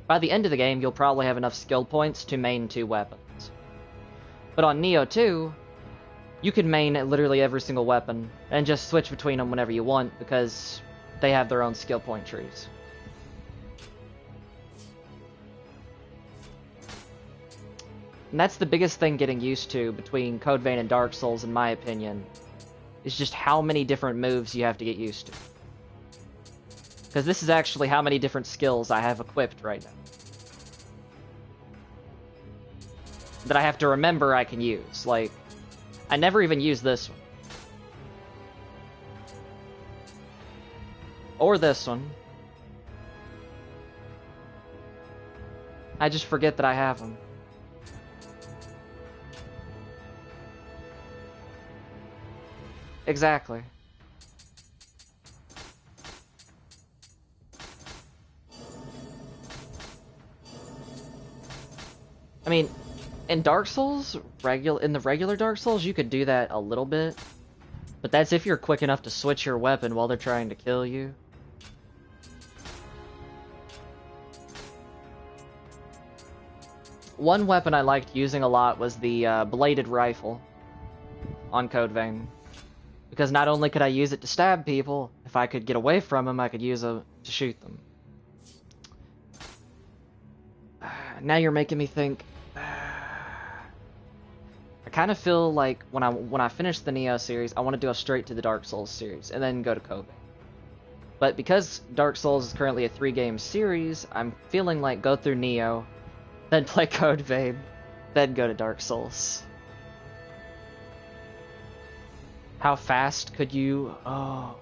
By the end of the game, you'll probably have enough skill points to main 2 weapons. But on Nioh 2, you can main literally every single weapon, and just switch between them whenever you want, because they have their own skill point trees. And that's the biggest thing getting used to between Code Vein and Dark Souls, in my opinion, is just how many different moves you have to get used to. Because this is actually how many different skills I have equipped right now. That I have to remember I can use. Like, I never even use this one. Or this one. I just forget that I have them. Exactly. I mean, in Dark Souls, in the regular Dark Souls, you could do that a little bit. But that's if you're quick enough to switch your weapon while they're trying to kill you. One weapon I liked using a lot was the bladed rifle on Code Vein. Because not only could I use it to stab people, if I could get away from them, I could use it to shoot them. Now you're making me think. I kind of feel like when I finish the Nioh series, I want to go straight to the Dark Souls series and then go to Code Vein. But because Dark Souls is currently a 3-game series, I'm feeling like go through Nioh, then play Code Vein, then go to Dark Souls. How fast could you... Oh.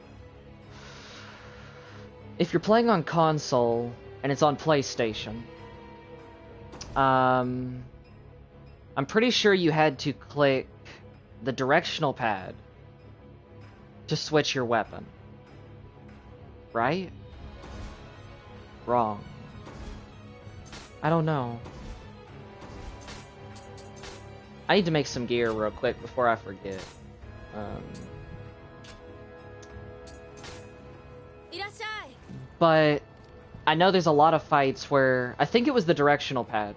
If you're playing on console, and it's on PlayStation, I'm pretty sure you had to click the directional pad to switch your weapon. Right? Wrong. I don't know. I need to make some gear real quick before I forget. But I know there's a lot of fights where I think it was the directional pad,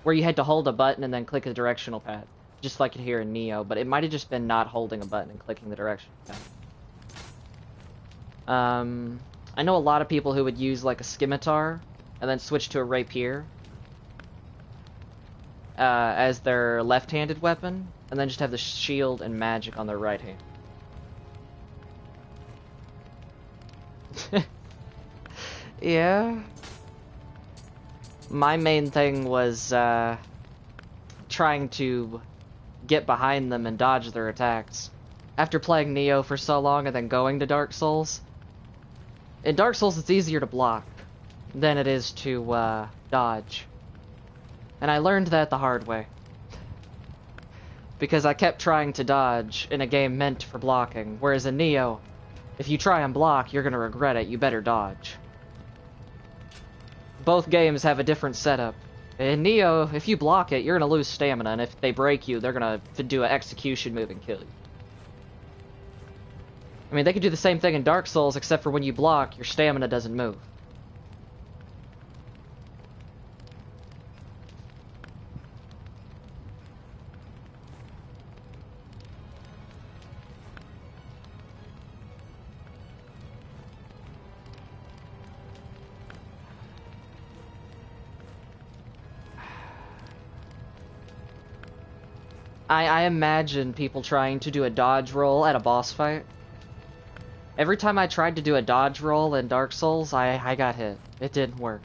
where you had to hold a button and then click the directional pad, just like it here in Nioh. But it might have just been not holding a button and clicking the directional pad. I know a lot of people who would use like a scimitar and then switch to a rapier as their left-handed weapon, and then just have the shield and magic on their right hand. Yeah. My main thing was trying to get behind them and dodge their attacks. After playing Nioh for so long and then going to Dark Souls, in Dark Souls it's easier to block than it is to dodge. And I learned that the hard way. Because I kept trying to dodge in a game meant for blocking, whereas in Nioh, if you try and block, you're gonna regret it, you better dodge. Both games have a different setup. In Nioh, if you block it, you're gonna lose stamina, and if they break you, they're gonna do an execution move and kill you. I mean, they could do the same thing in Dark Souls, except for when you block, your stamina doesn't move. I imagine people trying to do a dodge roll at a boss fight. Every time I tried to do a dodge roll in Dark Souls, I got hit. It didn't work.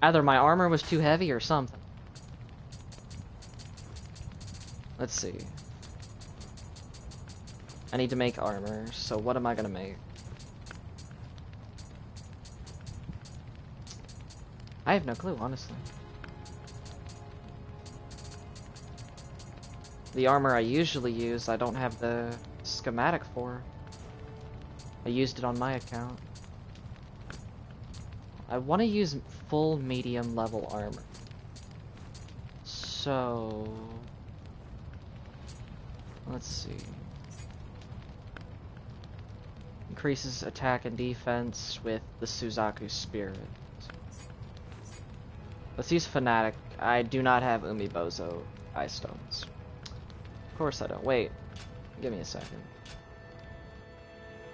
Either my armor was too heavy or something. Let's see. I need to make armor, so what am I gonna make? I have no clue, honestly. The armor I usually use, I don't have the schematic for. I used it on my account. I want to use full medium level armor. So... let's see. Increases attack and defense with the Suzaku Spirit. Let's use Fanatic. I do not have Umibozo Eye Stones. Of course I don't. Wait. Give me a second.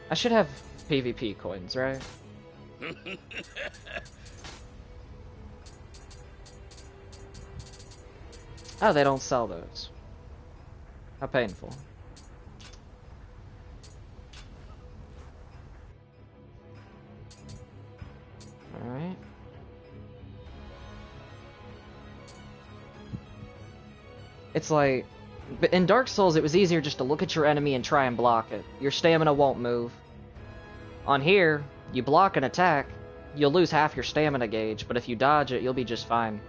I should have PvP coins, right? Oh, they don't sell those. How painful. Alright. It's like... but in Dark Souls, it was easier just to look at your enemy and try and block it. Your stamina won't move. On here, you block an attack, you'll lose half your stamina gauge, but if you dodge it, you'll be just fine.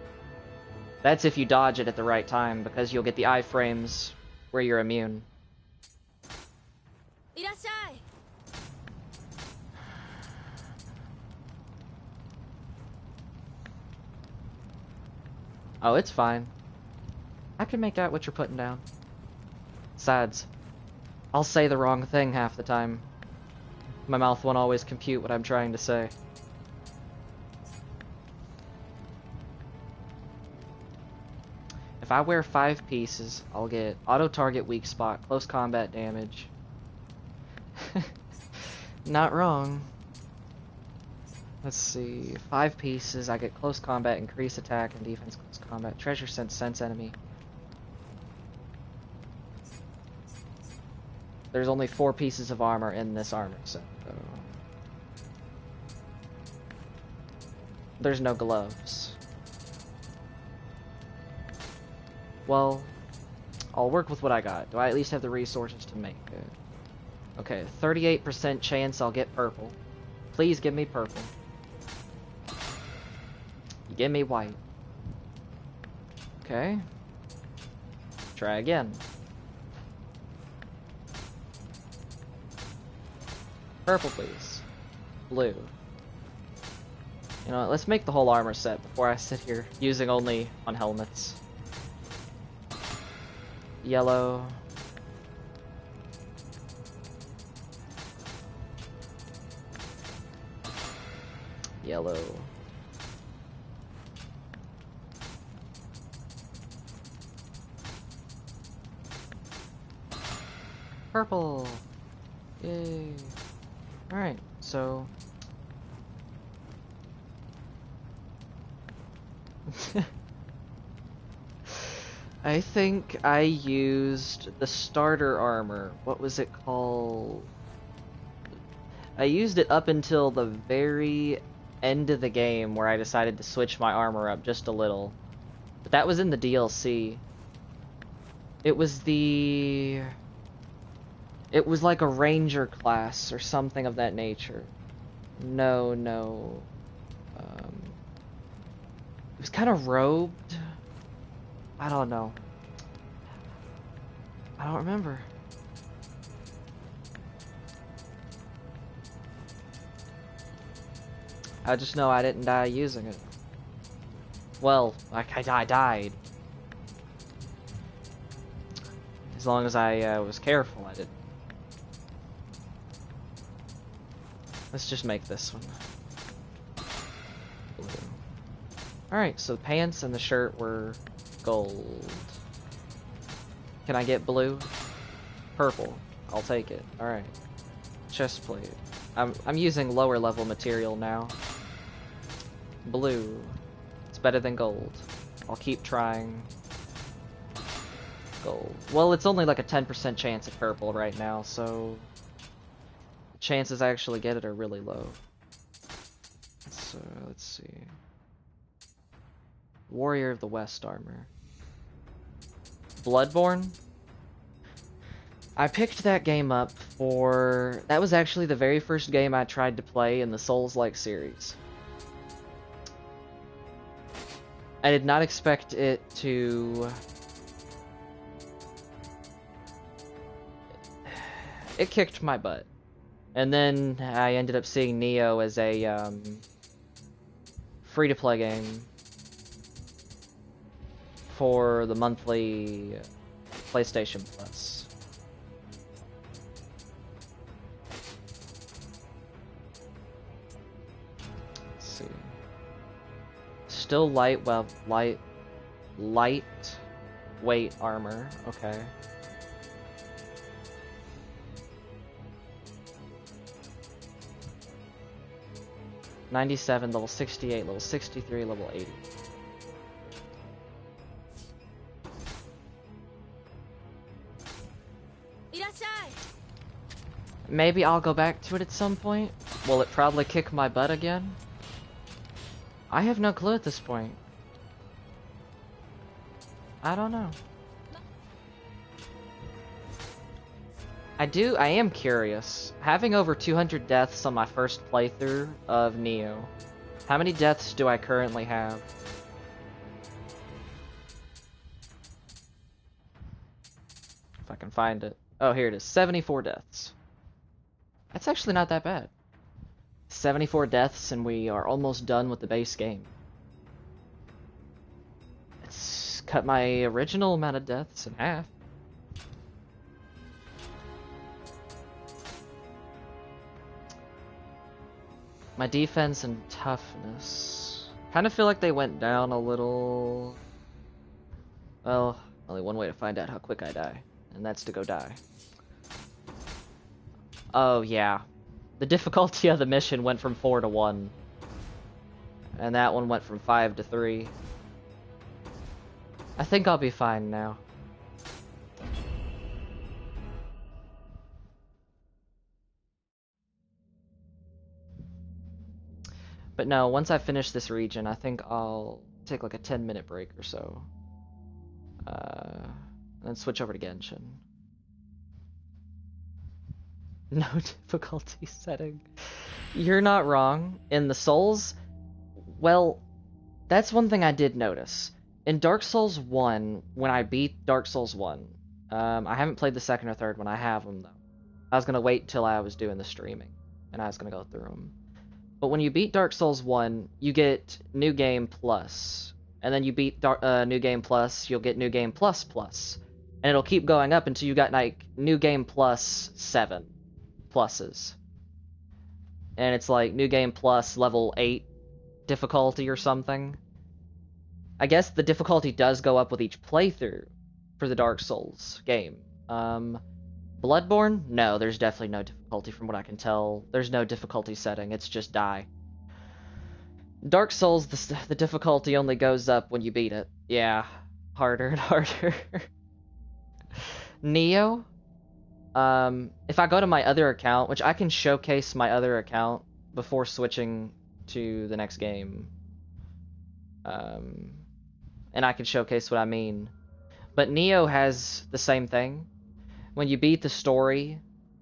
That's if you dodge it at the right time, because you'll get the iframes where you're immune. Oh, it's fine. I can make out what you're putting down. Besides, I'll say the wrong thing half the time. My mouth won't always compute what I'm trying to say. if I wear 5 pieces, I'll get auto target, weak spot, close combat damage. Not wrong. Let's see, 5 pieces, I get close combat, increase attack and defense, close combat, treasure sense enemy. There's only 4 pieces of armor in this armor set, though. There's no gloves. Well, I'll work with what I got. Do I at least have the resources to make it? Okay, 38% chance I'll get purple. Please give me purple. Give me white. Okay. Try again. Purple, please. Blue. You know what, let's make the whole armor set before I sit here using only on helmets. Yellow. Yellow. Purple. Yay. Alright, so I think I used the starter armor. What was it called? I used it up until the very end of the game where I decided to switch my armor up just a little. But that was in the DLC. It was like a ranger class or something of that nature. No. It was kind of robed. I don't know. I don't remember. I just know I didn't die using it. Well, like I died. As long as I was careful, I didn't. Let's just make this one. Blue. Alright, so the pants and the shirt were gold. Can I get blue? Purple. I'll take it. Alright. Chest plate. I'm using lower level material now. Blue. It's better than gold. I'll keep trying. Gold. Well, it's only like a 10% chance at purple right now, so chances I actually get it are really low. So, let's see. Warrior of the West armor. Bloodborne? I picked that game up for... That was actually the very first game I tried to play in the Souls-like series. I did not expect it to... It kicked my butt. And then I ended up seeing Nioh as a free-to-play game for the monthly PlayStation Plus. Let's see. Still light weight armor. Okay. $97, level 68, level 63, level 80. Maybe I'll go back to it at some point. Will it probably kick my butt again? I have no clue at this point. I don't know. I am curious. Having over 200 deaths on my first playthrough of Nioh, how many deaths do I currently have? If I can find it. Oh, here it is. 74 deaths. That's actually not that bad. 74 deaths and we are almost done with the base game. It's cut my original amount of deaths in half. My defense and toughness. Kind of feel like they went down a little. Well, only one way to find out how quick I die, and that's to go die. Oh, yeah. The difficulty of the mission went from 4 to 1. And that one went from 5 to 3. I think I'll be fine now. But no, once I finish this region, I think I'll take like a 10-minute break or so. And then switch over to Genshin. No difficulty setting. You're not wrong. In the Souls, well, that's one thing I did notice. In Dark Souls 1, when I beat Dark Souls 1, I haven't played the second or third one. I have them, though. I was going to wait till I was doing the streaming, and I was going to go through them. But when you beat Dark Souls 1, you get New Game Plus. And then you beat New Game Plus, you'll get New Game Plus Plus. And it'll keep going up until you got, like, New Game Plus 7 pluses. And it's like New Game Plus level 8 difficulty or something. I guess the difficulty does go up with each playthrough for the Dark Souls game. Bloodborne? No, there's definitely no difficulty from what I can tell. There's no difficulty setting, it's just die. Dark Souls, the difficulty only goes up when you beat it. Yeah, harder and harder. Nioh? If I go to my other account, which I can showcase my other account before switching to the next game. And I can showcase what I mean. But Nioh has the same thing. When you beat the story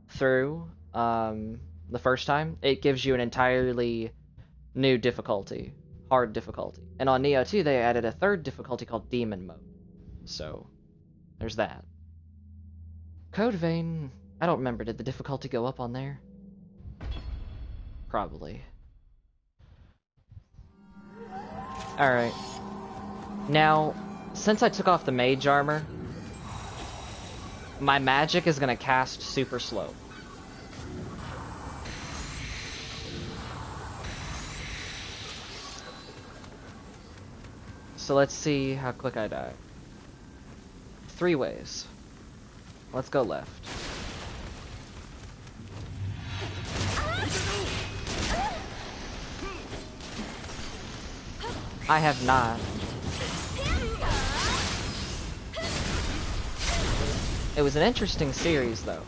through the first time, it gives you an entirely new difficulty, hard difficulty. And on Nioh 2, they added a third difficulty called Demon Mode. So, there's that. Code Vein, I don't remember, did the difficulty go up on there? Probably. Alright. Now, since I took off the mage armor, my magic is gonna cast super slow. So let's see how quick I die. 3 ways. Let's go left. I have not. It was an interesting series, though.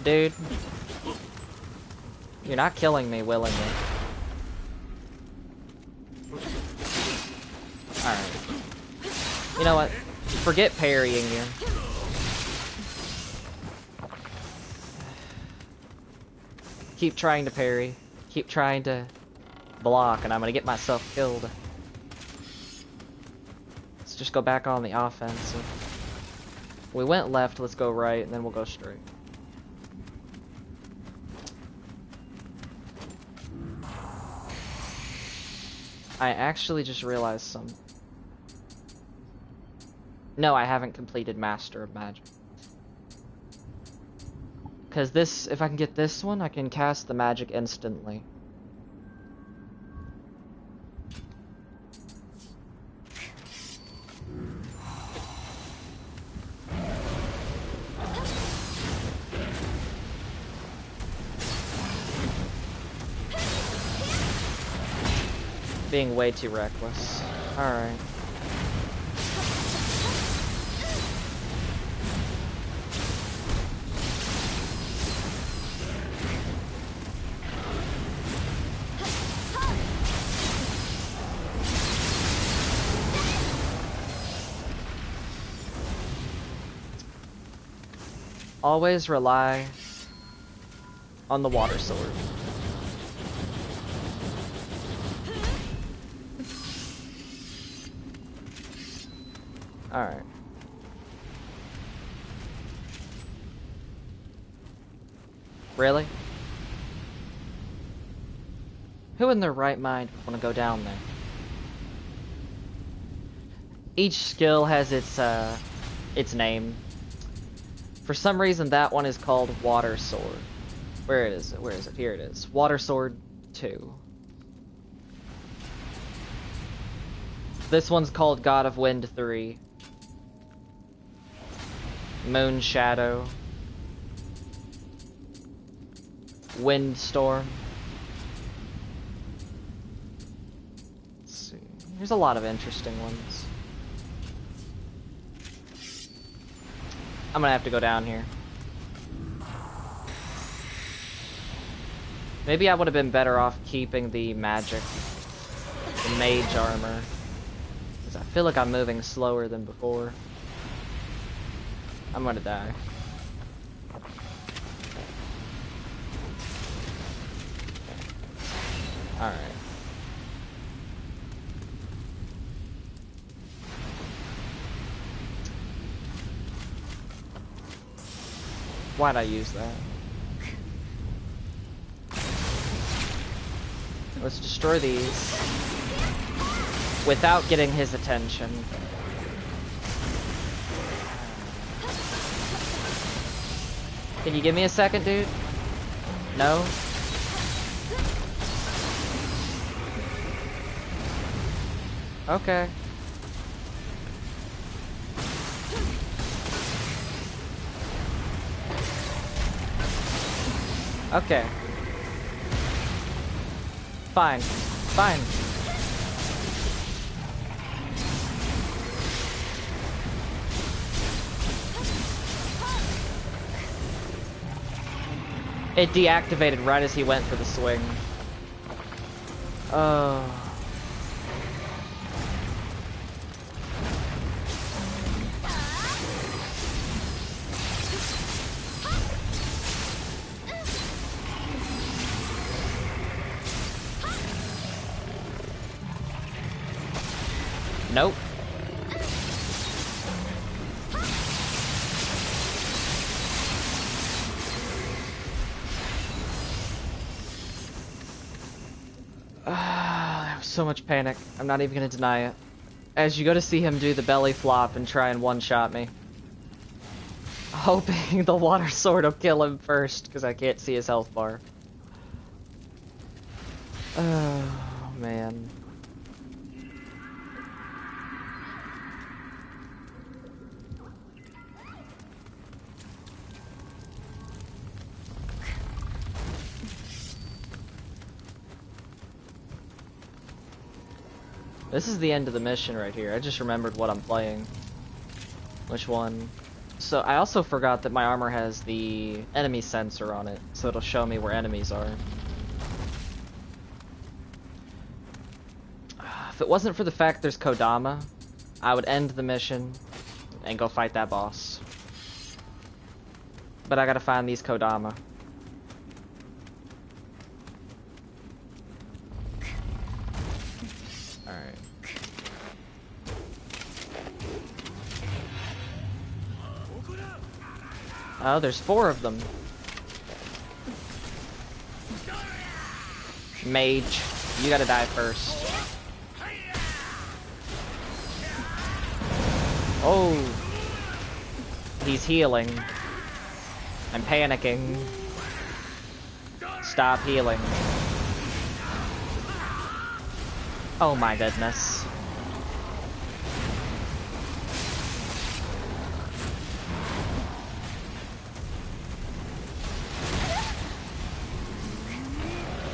Dude. You're not killing me willingly. Alright. You know what? Forget parrying you. Keep trying to parry. Keep trying to block, and I'm gonna get myself killed. Let's just go back on the offensive. We went left, let's go right, and then we'll go straight. I actually just realized something. No, I haven't completed Master of Magic. Because this, if I can get this one, I can cast the magic instantly. Being way too reckless. Alright. Always rely on the water sword. Alright. Really? Who in their right mind would want to go down there? Each skill has its name. For some reason, that one is called Water Sword. Where is it? Where is it? Here it is. Water Sword 2. This one's called God of Wind 3. Moon Shadow. Windstorm. Let's see. There's a lot of interesting ones. I'm gonna have to go down here. Maybe I would have been better off keeping the magic, the mage armor. Because I feel like I'm moving slower than before. I'm gonna die. Alright. Why'd I use that? Let's destroy these without getting his attention. Can you give me a second, dude? No? Okay. Okay. Fine. Fine. It deactivated right as he went for the swing. Oh. Nope. That was so much panic. I'm not even gonna deny it. As you go to see him do the belly flop and try and one-shot me. Hoping the water sword will kill him first, because I can't see his health bar. Oh, man. This is the end of the mission right here. I just remembered what I'm playing. Which one? So I also forgot that my armor has the enemy sensor on it, so it'll show me where enemies are. If it wasn't for the fact there's Kodama, I would end the mission and go fight that boss. But I gotta find these Kodama. Alright. Oh, there's 4 of them. Mage, you gotta die first. Oh, he's healing. I'm panicking. Stop healing. Oh my goodness.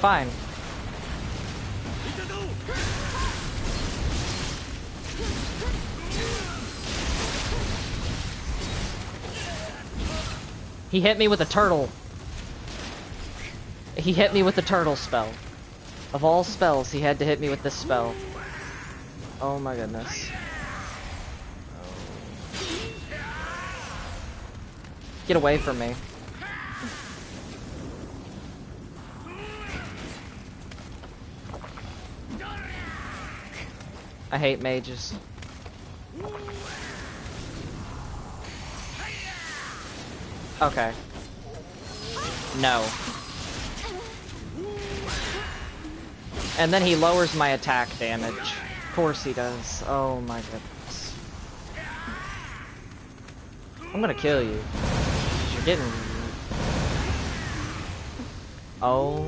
Fine. He hit me with a turtle. He hit me with the turtle spell. Of all spells, he had to hit me with this spell. Oh my goodness. Get away from me. I hate mages. Okay. No. And then he lowers my attack damage. Of course he does. Oh my goodness. I'm gonna kill you. You're getting... Oh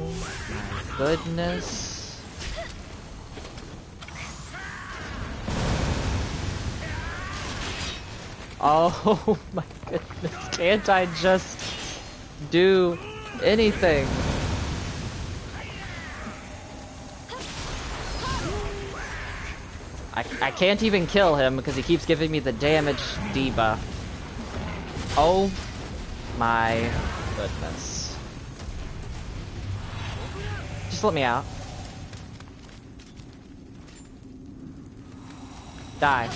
my goodness. Oh my goodness, can't I just do anything? I can't even kill him because he keeps giving me the damage debuff. Oh my goodness. Just let me out. Die.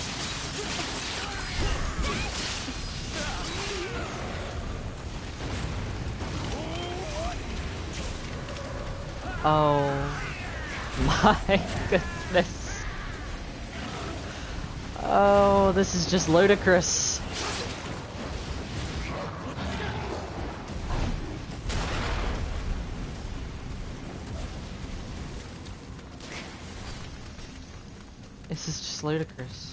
Oh my goodness. Oh, this is just ludicrous. This is just ludicrous.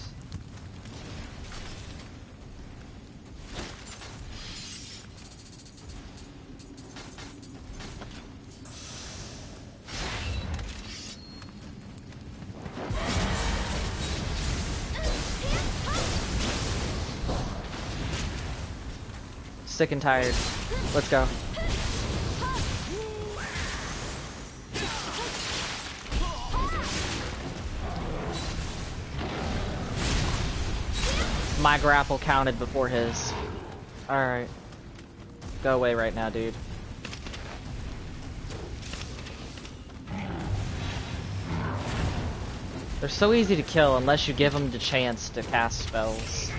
Sick and tired. Let's go. My grapple counted before his. Alright. Go away right now, dude. They're so easy to kill unless you give them the chance to cast spells.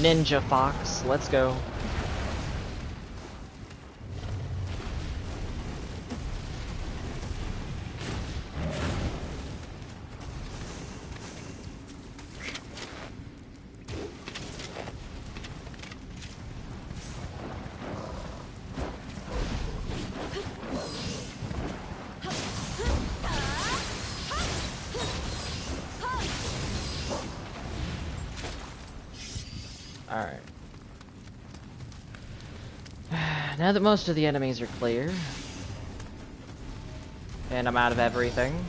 Ninja Fox, let's go. Alright. Now that most of the enemies are clear, and I'm out of everything,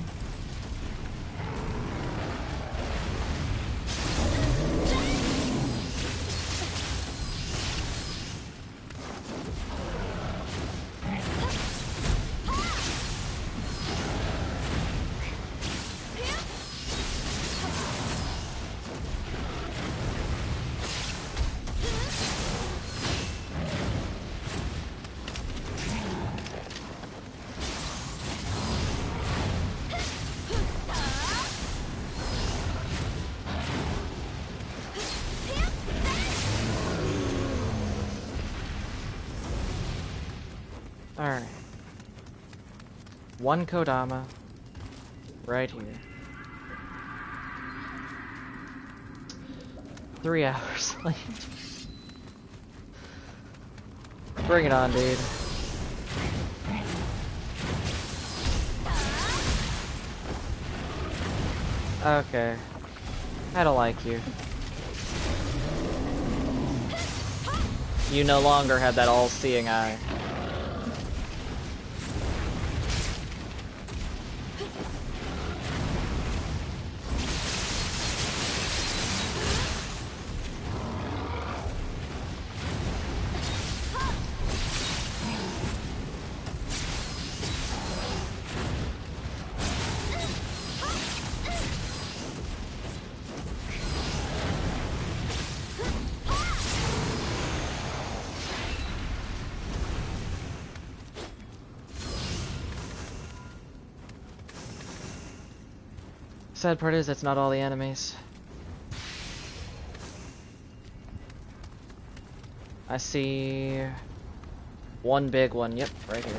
alright. One Kodama, right here. 3 hours late. Bring it on, dude. Okay. I don't like you. You no longer have that all-seeing eye. Sad part is, that's not all the enemies. I see one big one. Yep, right here.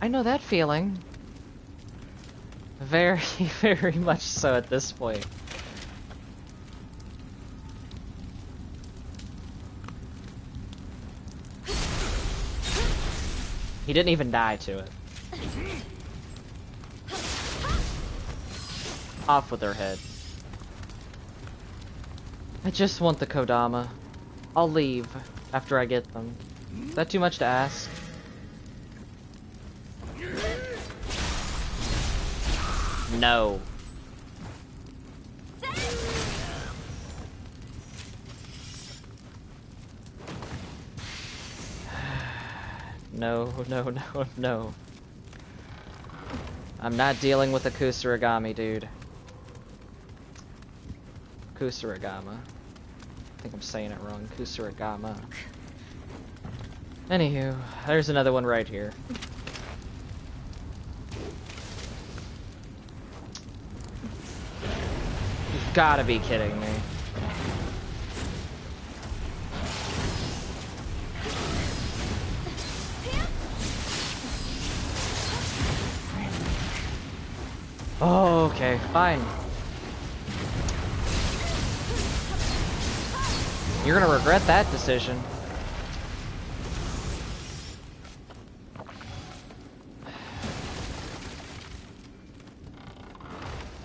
I know that feeling. Very, very much so at this point. He didn't even die to it. Off with her head. I just want the Kodama. I'll leave after I get them. Is that too much to ask? No. No, no, no, no. I'm not dealing with a Kusarigami, dude. Kusarigama. I think I'm saying it wrong. Kusarigama. Anywho, there's another one right here. You've gotta be kidding me. Oh, okay, fine. You're gonna regret that decision.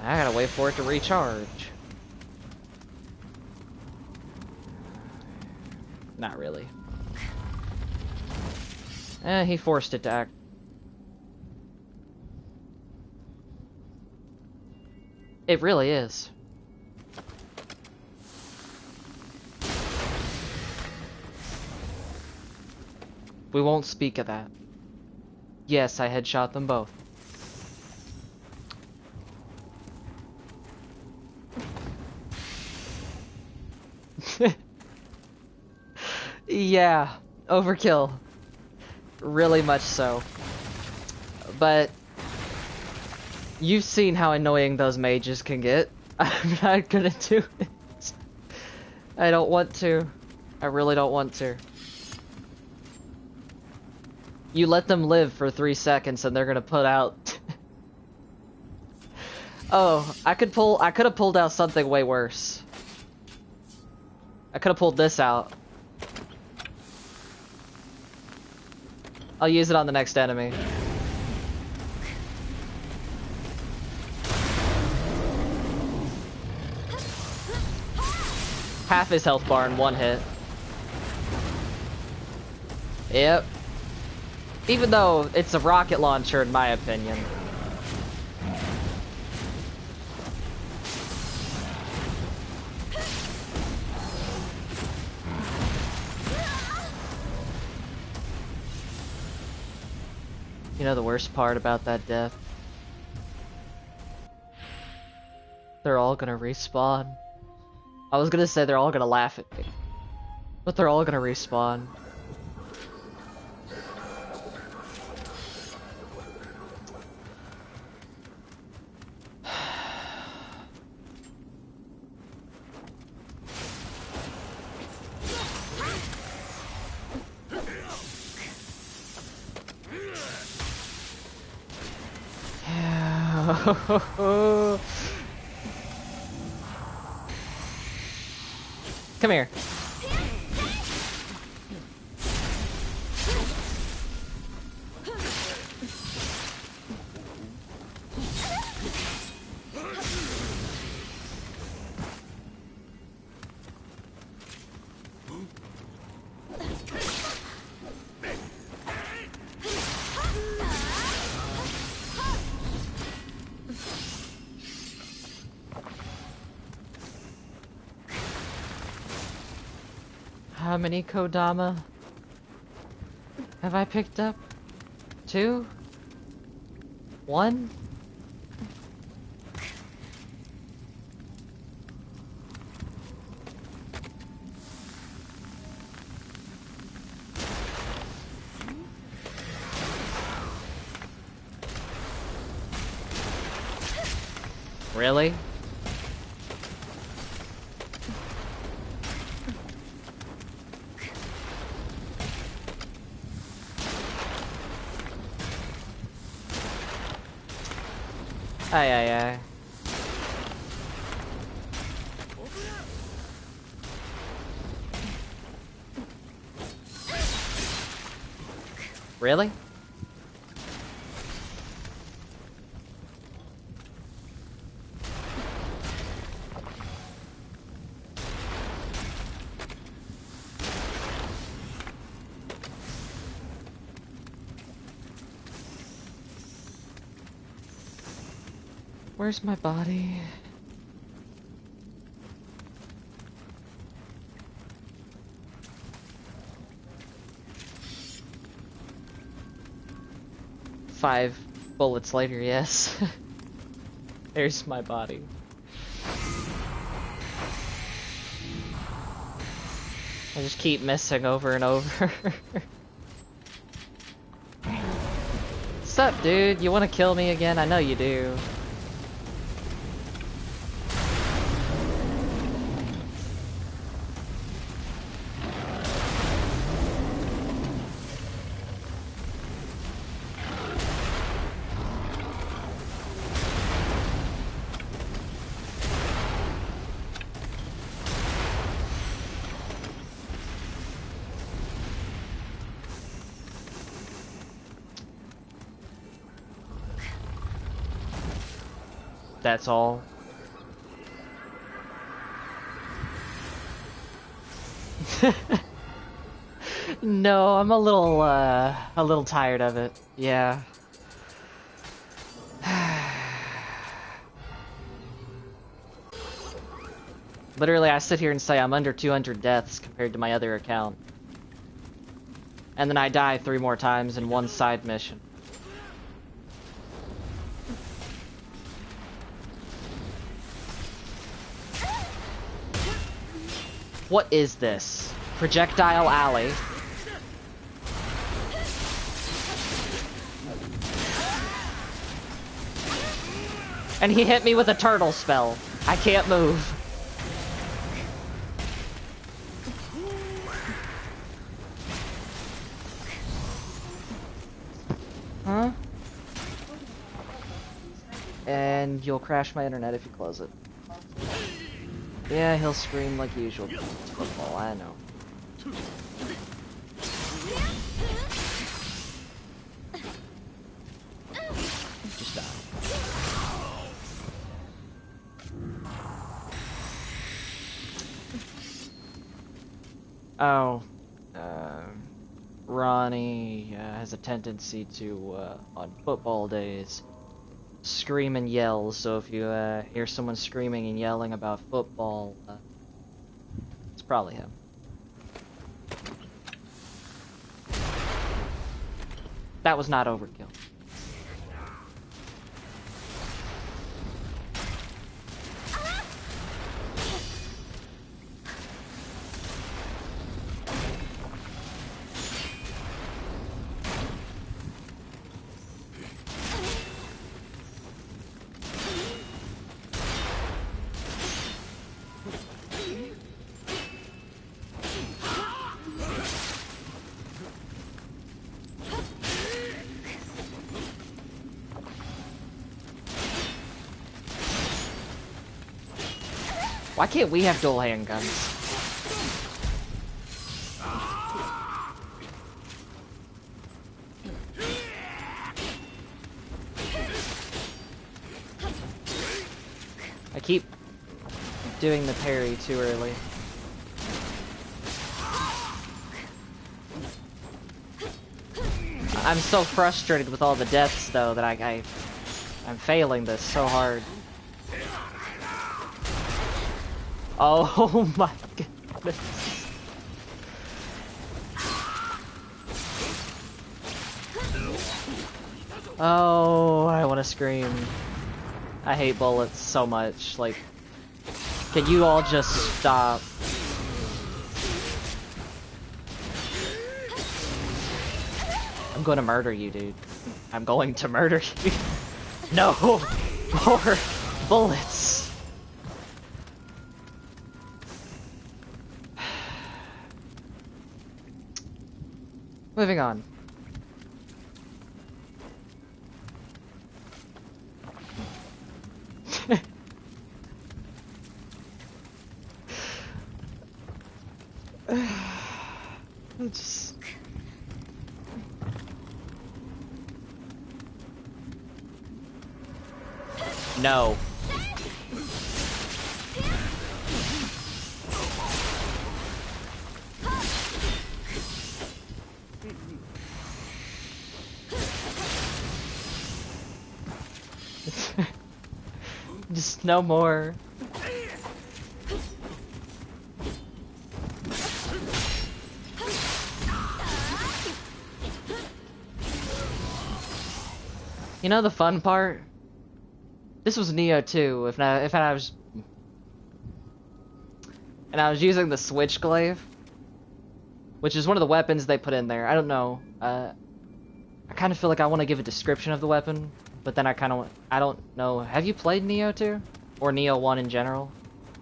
I gotta wait for it to recharge. Not really. He forced it to act. It really is. We won't speak of that. Yes, I headshot them both. Yeah, overkill. Really much so. But you've seen how annoying those mages can get. I'm not gonna do it. I don't want to. I really don't want to. You let them live for 3 seconds and they're gonna put out... Oh, I could have pulled out something way worse. I could have pulled this out. I'll use it on the next enemy. Half his health bar in one hit. Yep. Even though it's a rocket launcher in my opinion. You know the worst part about that death? They're all gonna respawn. I was gonna say they're all gonna laugh at me. But they're all gonna respawn. Come here. How many Kodama have I picked up? 2? 1? Really? Aye, aye, aye. Really? Where's my body? Five bullets later, yes. There's my body. I just keep missing over and over. What's up, dude? You wanna kill me again? I know you do. That's all. No, I'm a little tired of it. Yeah. Literally, I sit here and say I'm under 200 deaths compared to my other account. And then I die 3 more times in one side mission. What is this? Projectile Alley. And he hit me with a turtle spell. I can't move. Huh? And you'll crash my internet if you close it. Yeah, he'll scream like usual. It's football, I know. Just die. Oh. Ronnie has a tendency to, on football days, scream and yell, so if you hear someone screaming and yelling about football, it's probably him. That was not overkill. Why can't we have dual handguns? I keep doing the parry too early. I'm so frustrated with all the deaths though that I'm failing this so hard. Oh my goodness. Oh, I want to scream. I hate bullets so much. Like, can you all just stop? I'm going to murder you, dude. I'm going to murder you. No! More bullets! Moving on. Just... No. Just no more. You know the fun part? This was Nioh 2, if I was... And I was using the switch glaive, which is one of the weapons they put in there. I don't know. I kind of feel like I want to give a description of the weapon, but then I don't know. Have you played Nioh 2? Or Nioh 1 in general?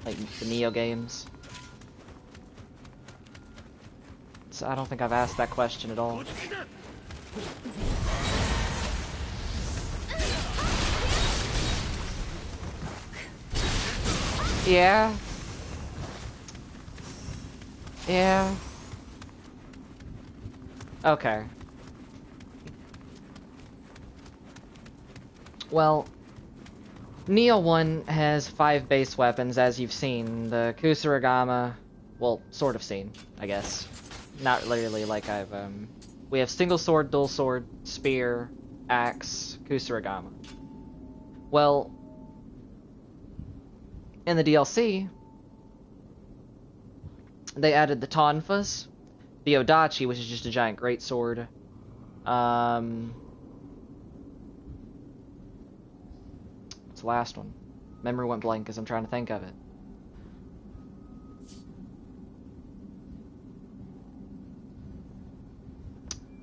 Like, the Nioh games? So I don't think I've asked that question at all. Yeah. Yeah. Okay. Well, Nioh 1 has 5 base weapons, as you've seen. The Kusarigama, well, sort of seen, I guess. Not literally like I've, we have single sword, dual sword, spear, axe, Kusarigama. Well, in the DLC, they added the Tonfas, the Odachi, which is just a giant greatsword. What's the last one? Memory went blank as I'm trying to think of it.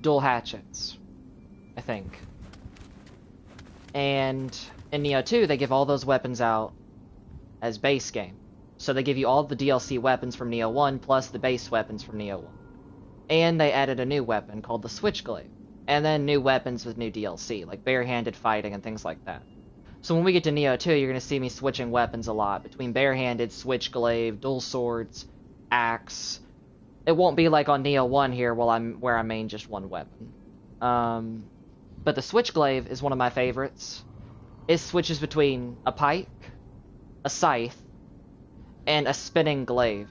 Dual hatchets, I think. And in Nioh 2, they give all those weapons out as base game. So they give you all the DLC weapons from Nioh 1 plus the base weapons from Nioh 1. And they added a new weapon called the Switchglaive. And then new weapons with new DLC, like barehanded fighting and things like that. So when we get to Nioh 2, you're going to see me switching weapons a lot between barehanded, Switchglaive, dual swords, axe. It won't be like on Nioh 1 here where I main just one weapon. But the Switchglaive is one of my favorites. It switches between a pike, a scythe, and a spinning glaive.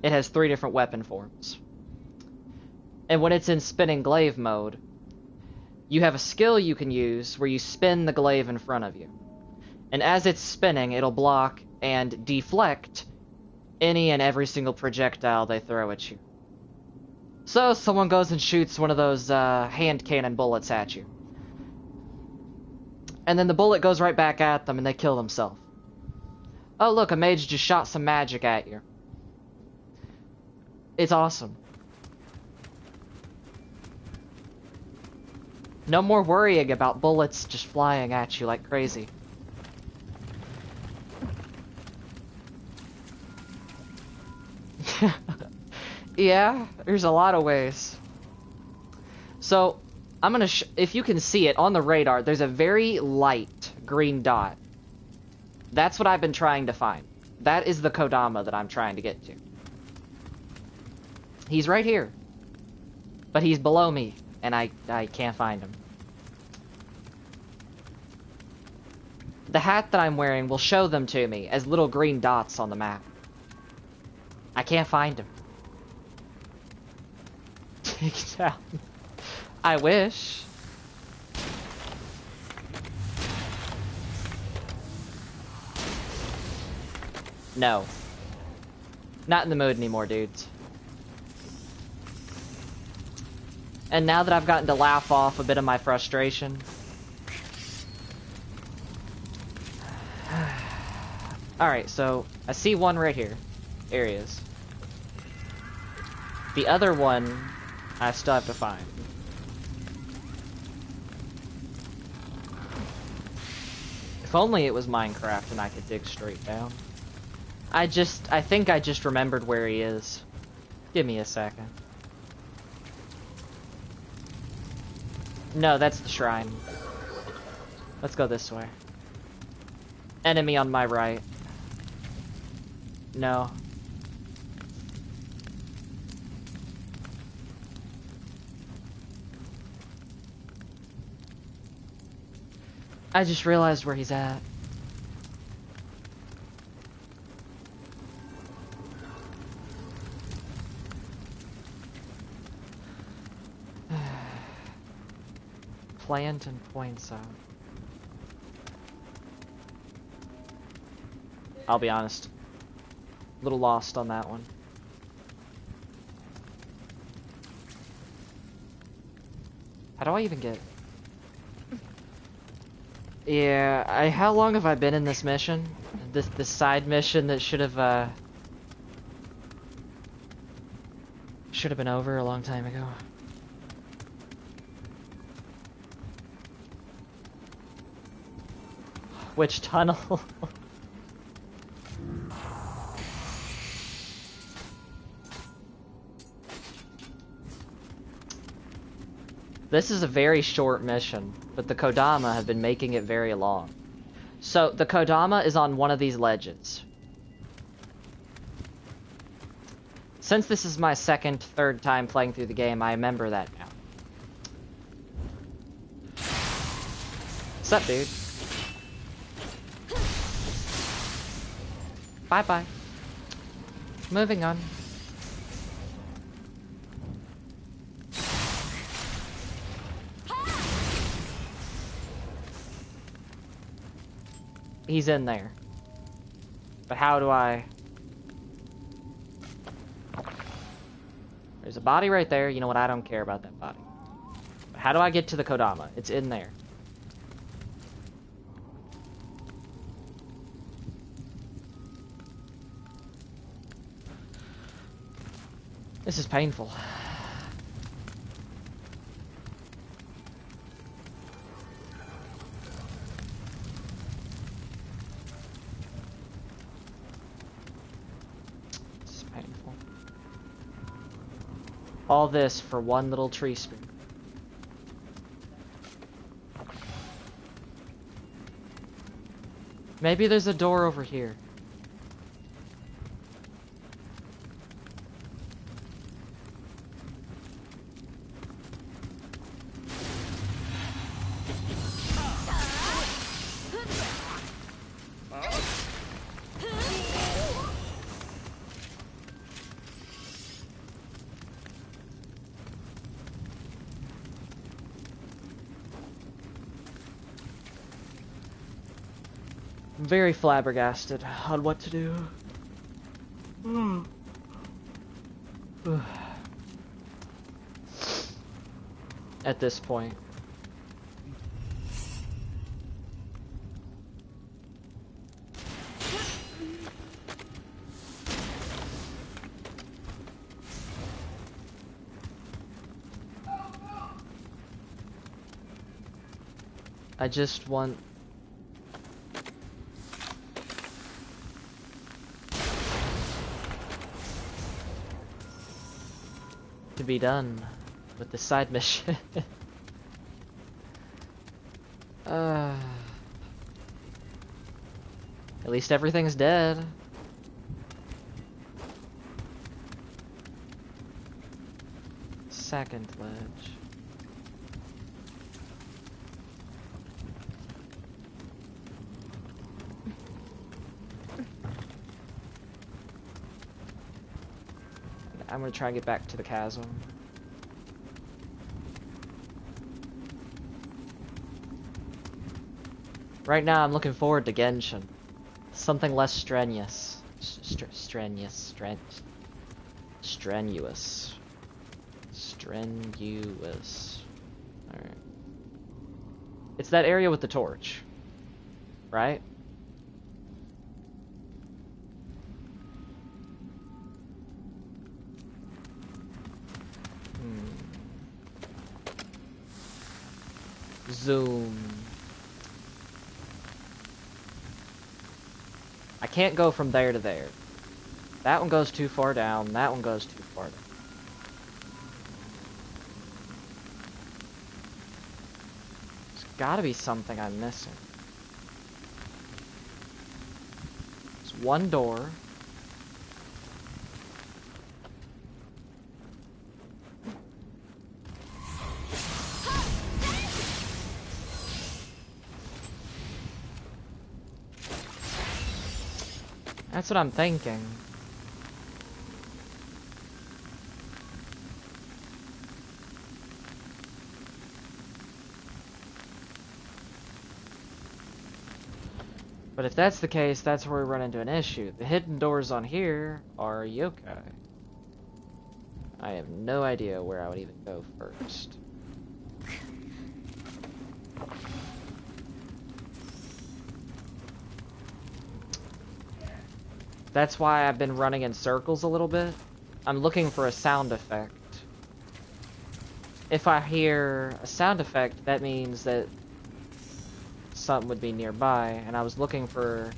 It has 3 different weapon forms. And when it's in spinning glaive mode, you have a skill you can use where you spin the glaive in front of you. And as it's spinning, it'll block and deflect any and every single projectile they throw at you. So someone goes and shoots one of those hand cannon bullets at you. And then the bullet goes right back at them and they kill themselves. Oh look, a mage just shot some magic at you. It's awesome. No more worrying about bullets just flying at you like crazy. Yeah, there's a lot of ways. So, I'm gonna if you can see it on the radar, there's a very light green dot. That's what I've been trying to find. That is the Kodama that I'm trying to get to. He's right here. But he's below me, and I can't find him. The hat that I'm wearing will show them to me as little green dots on the map. I can't find him. Take it down. I wish. No. Not in the mood anymore, dudes. And now that I've gotten to laugh off a bit of my frustration... Alright, so I see one right here. There he is. The other one, I still have to find. If only it was Minecraft and I could dig straight down. I think I just remembered where he is. Give me a second. No, that's the shrine. Let's go this way. Enemy on my right. No. I just realized where he's at. Plant and points out. I'll be honest. A little lost on that one. How do I even get... Yeah, how long have I been in this mission? This side mission that should have been over a long time ago. Which tunnel? This is a very short mission, but the Kodama have been making it very long. So, the Kodama is on one of these ledges. Since this is my third time playing through the game, I remember that now. What's up, dude? Bye-bye. Moving on. He's in there. But how do I... There's a body right there. You know what? I don't care about that body. But how do I get to the Kodama? It's in there. This is painful. This is painful. All this for one little tree spoon. Maybe there's a door over here. I'm very flabbergasted on what to do. At this point. I just want... to be done with the side mission. At least everything's dead. Second ledge. I'm gonna try and get back to the chasm. Right now, I'm looking forward to Genshin. Something less strenuous. Strenuous. Alright. It's that area with the torch. Right? Zoom. I can't go from there to there. That one goes too far down. That one goes too far down. There's gotta be something I'm missing. There's one door. That's what I'm thinking. But if that's the case, that's where we run into an issue. The hidden doors on here are yokai. I have no idea where I would even go first. That's why I've been running in circles a little bit. I'm looking for a sound effect. If I hear a sound effect, that means that something would be nearby, and I was looking for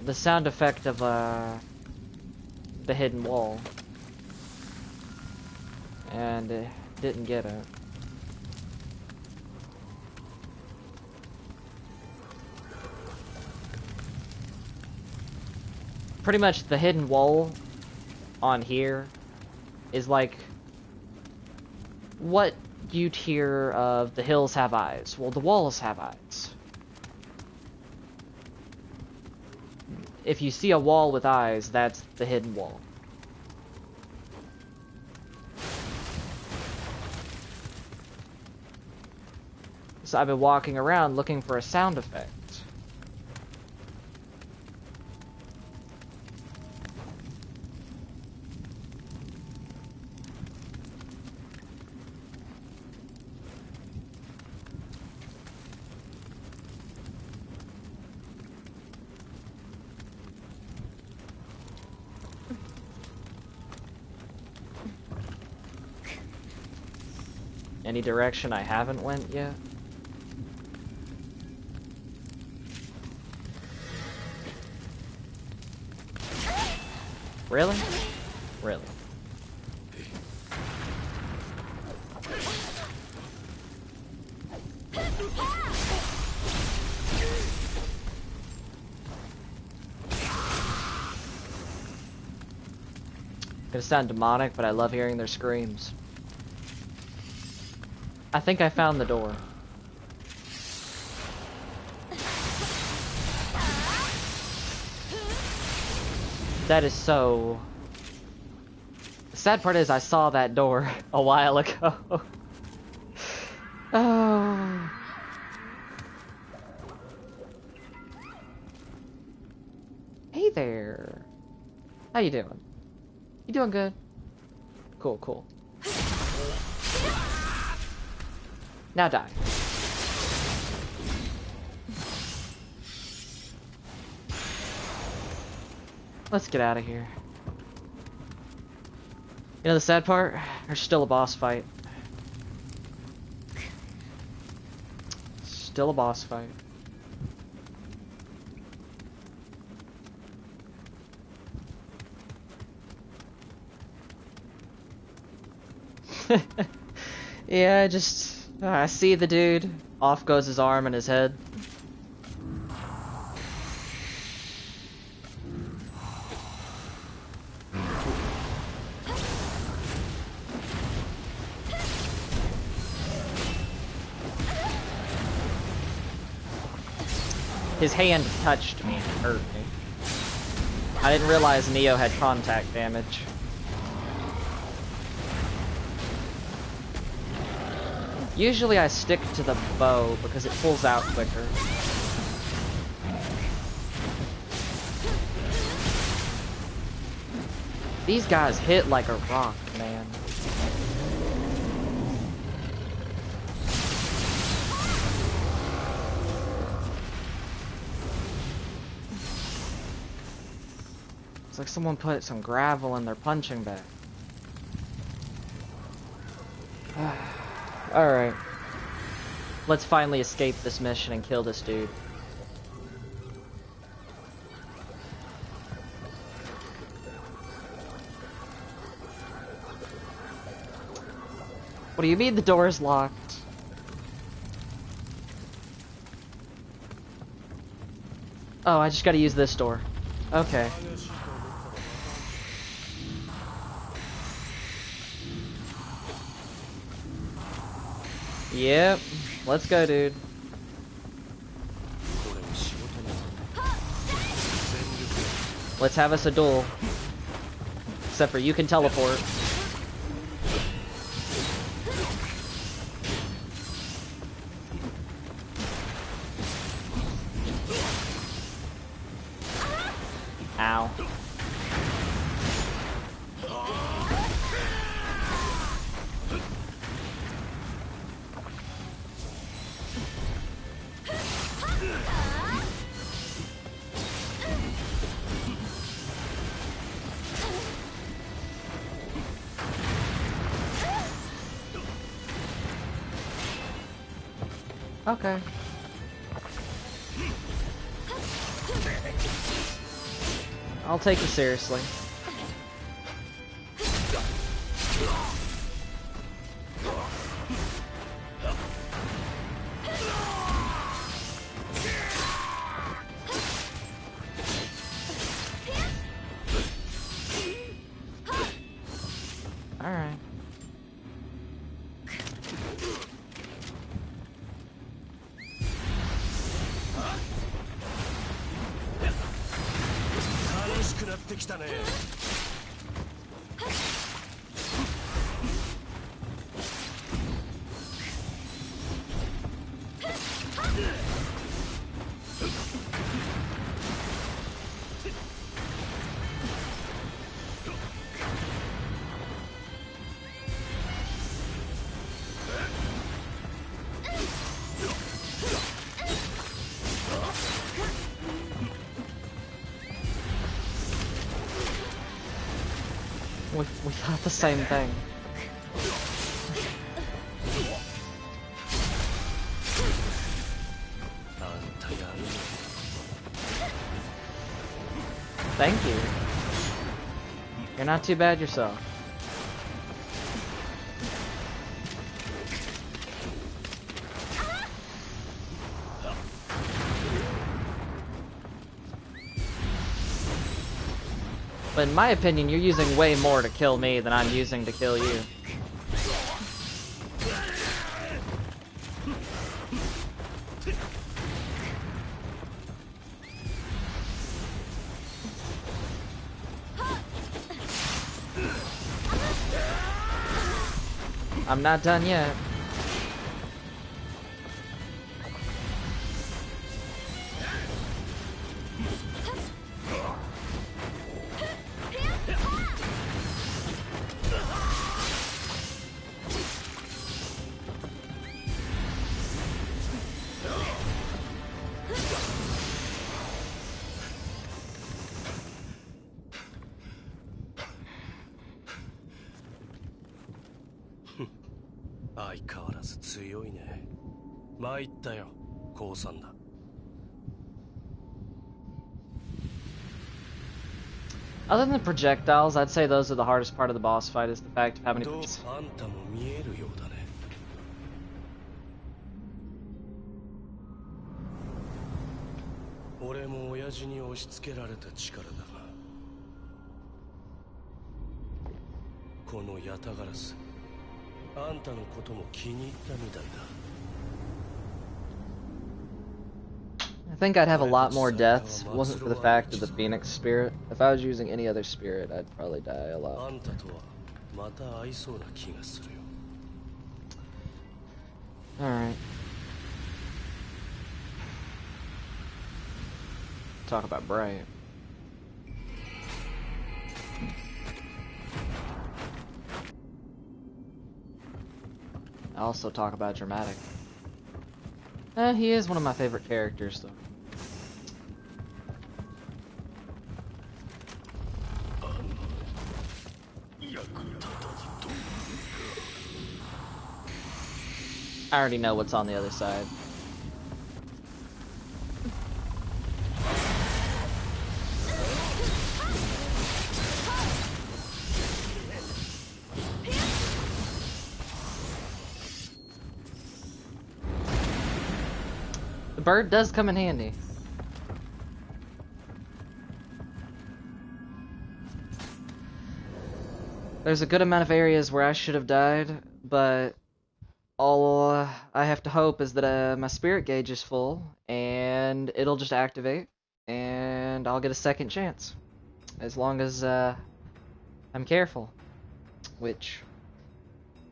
the sound effect of the hidden wall, and didn't get it. Pretty much the hidden wall on here is like what you'd hear of the hills have eyes. Well, the walls have eyes. If you see a wall with eyes, that's the hidden wall. So I've been walking around looking for a sound effect. Any direction I haven't went yet? Really? Really? Gonna sound demonic, but I love hearing their screams. I think I found the door. That is so... The sad part is I saw that door a while ago. Oh. Hey there. How you doing? You doing good? Cool, cool. Now die. Let's get out of here. You know the sad part? There's still a boss fight. Still a boss fight. Yeah, I see the dude. Off goes his arm and his head. His hand touched me and hurt me. I didn't realize Nioh had contact damage. Usually I stick to the bow because it pulls out quicker. These guys hit like a rock, man. It's like someone put some gravel in their punching bag. Alright. Let's finally escape this mission and kill this dude. What do you mean the door is locked? Oh, I just gotta use this door. Okay. Yep. Let's go, dude. Let's have us a duel. Except for you can teleport. Ow. Okay. I'll take you seriously. Alright. We thought the same thing. Thank you. You're not too bad yourself. But in my opinion, you're using way more to kill me than I'm using to kill you. I'm not done yet. Other than the projectiles, I'd say those are the hardest part of the boss fight, is the fact of how many projectiles. I think I'd have a lot more deaths if it wasn't for the fact of the Phoenix spirit. If I was using any other spirit, I'd probably die a lot. Alright. Talk about bright. I also talk about dramatic. He is one of my favorite characters, though. I already know what's on the other side. The bird does come in handy. There's a good amount of areas where I should have died, but all I have to hope is that my spirit gauge is full, and it'll just activate, and I'll get a second chance. as long as I'm careful, which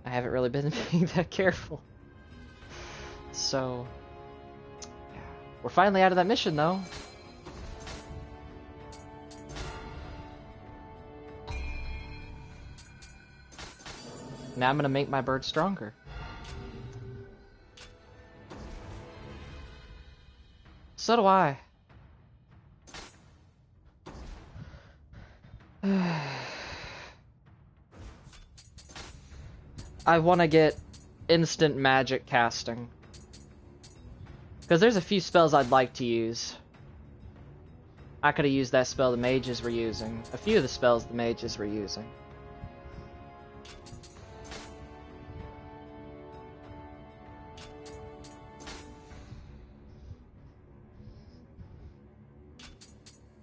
I haven't really been being that careful. So, yeah. We're finally out of that mission, though. Now I'm gonna make my bird stronger. So do I. I want to get instant magic casting. Because there's a few spells I'd like to use. I could have used that spell the mages were using. A few of the spells the mages were using.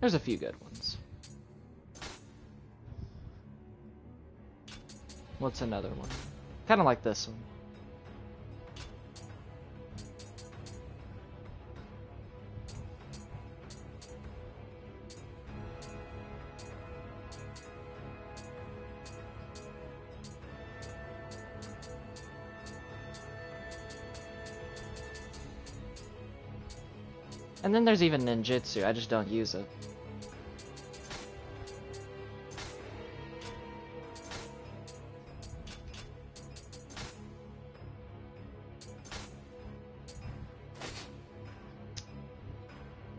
There's a few good ones. What's another one? Kind of like this one. And then there's even ninjutsu, I just don't use it.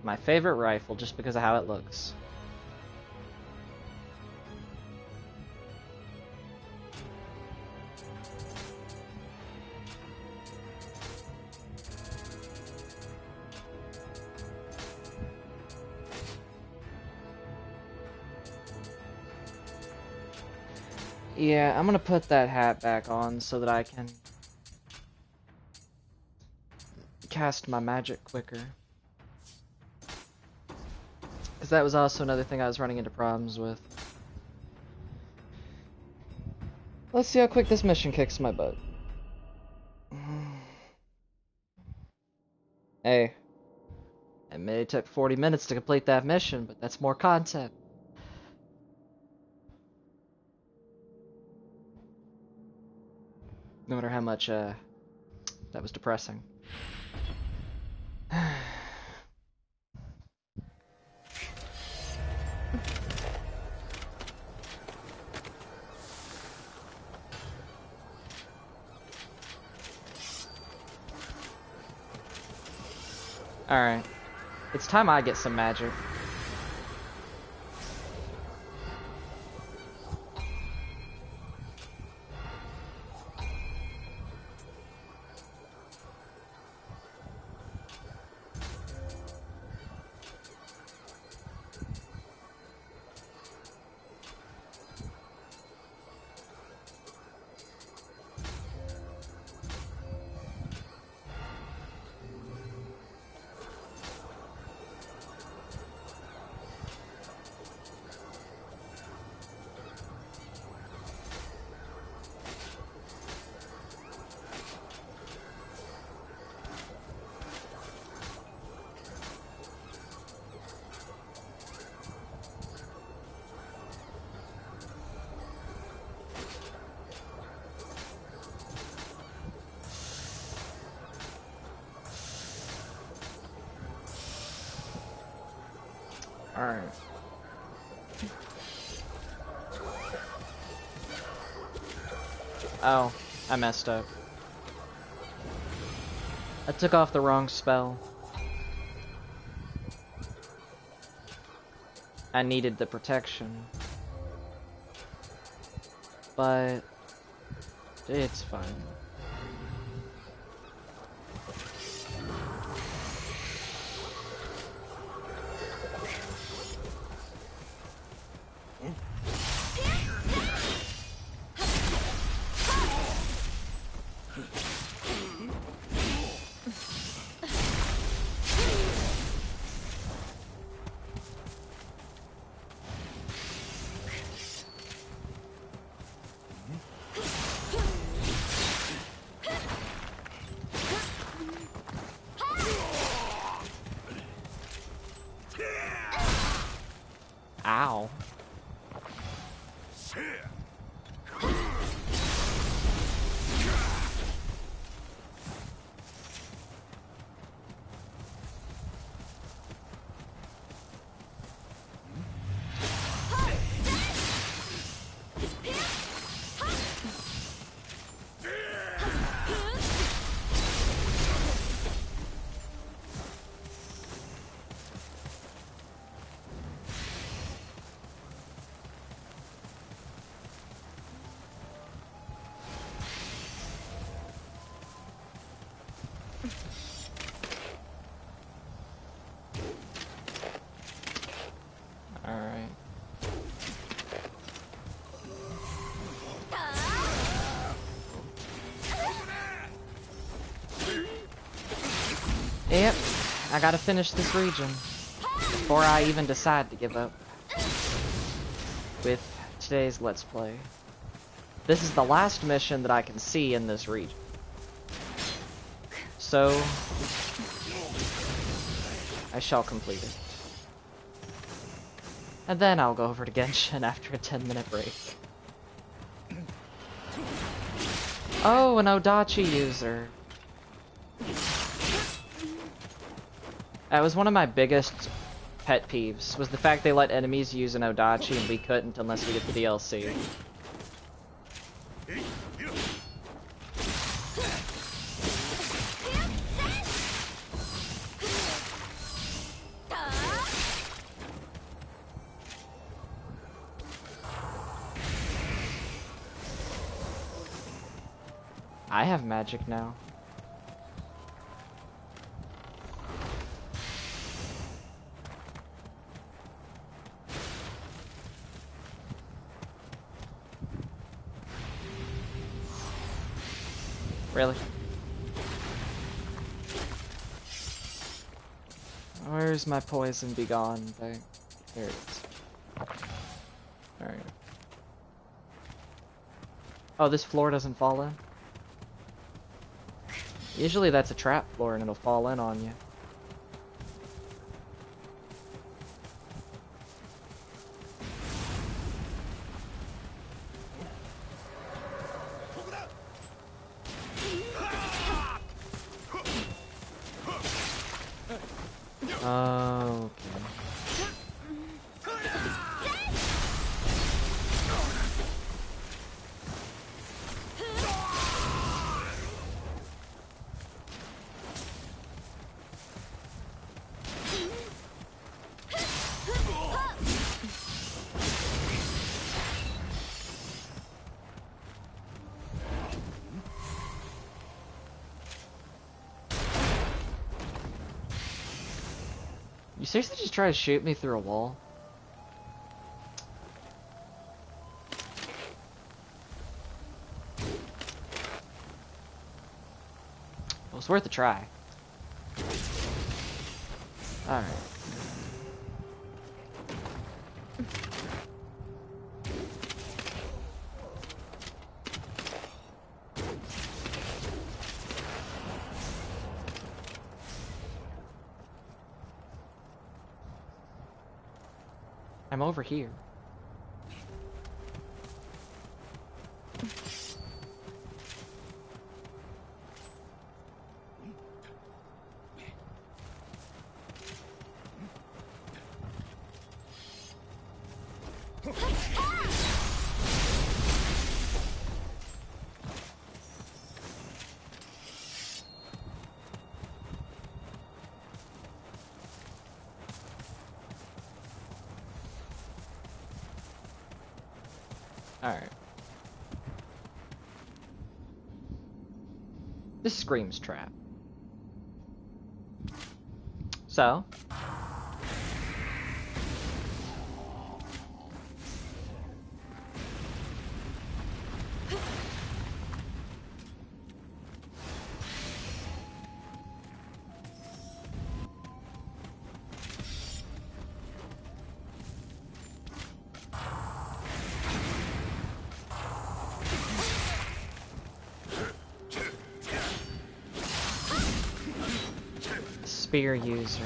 My favorite rifle, just because of how it looks. Yeah, I'm gonna put that hat back on so that I can cast my magic quicker. Because that was also another thing I was running into problems with. Let's see how quick this mission kicks my butt. Hey, it may took 40 minutes to complete that mission, but that's more content. No matter how much that was depressing. Alright. It's time I get some magic. Alright. Oh, I messed up. I took off the wrong spell. I needed the protection. But it's fine. Yep, I gotta finish this region before I even decide to give up with today's Let's Play. This is the last mission that I can see in this region. So, I shall complete it. And then I'll go over to Genshin after a 10-minute break. Oh, an Odachi user. That was one of my biggest pet peeves, was the fact they let enemies use an Odachi and we couldn't unless we get the DLC. I have magic now. Really? Where's my poison be gone thing? There it is. Alright. Oh, this floor doesn't fall in? Usually that's a trap floor and it'll fall in on you. Oh, okay. You seriously just try to shoot me through a wall? Well, it's worth a try. Alright. I'm over here. Alright. This screams trap. So. Spear user.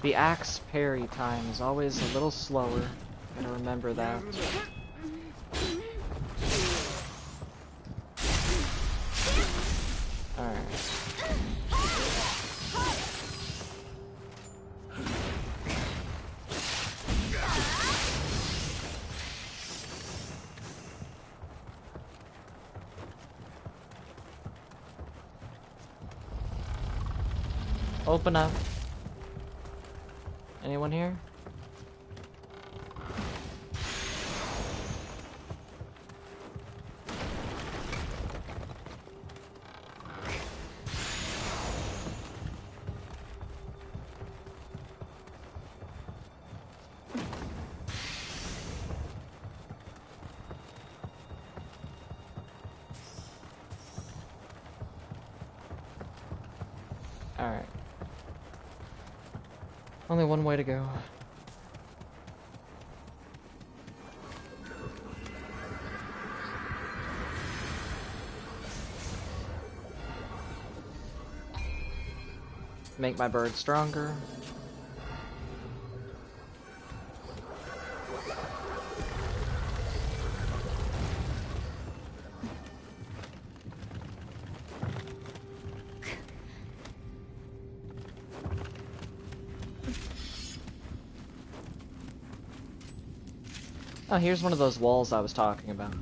The axe parry time is always a little slower. Gotta remember that. Alright. Open up. Anyone here? Alright. Only one way to go. Make my bird stronger. Oh, here's one of those walls I was talking about.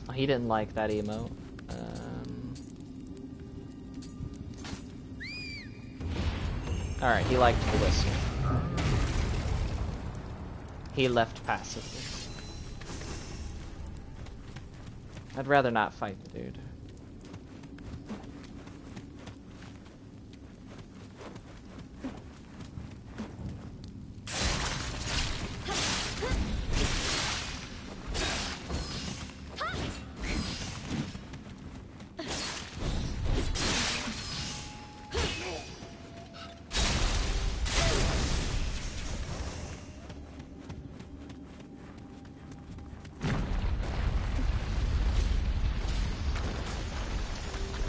Oh, he didn't like that emote. Alright, he liked the whistle. He left passively. I'd rather not fight the dude.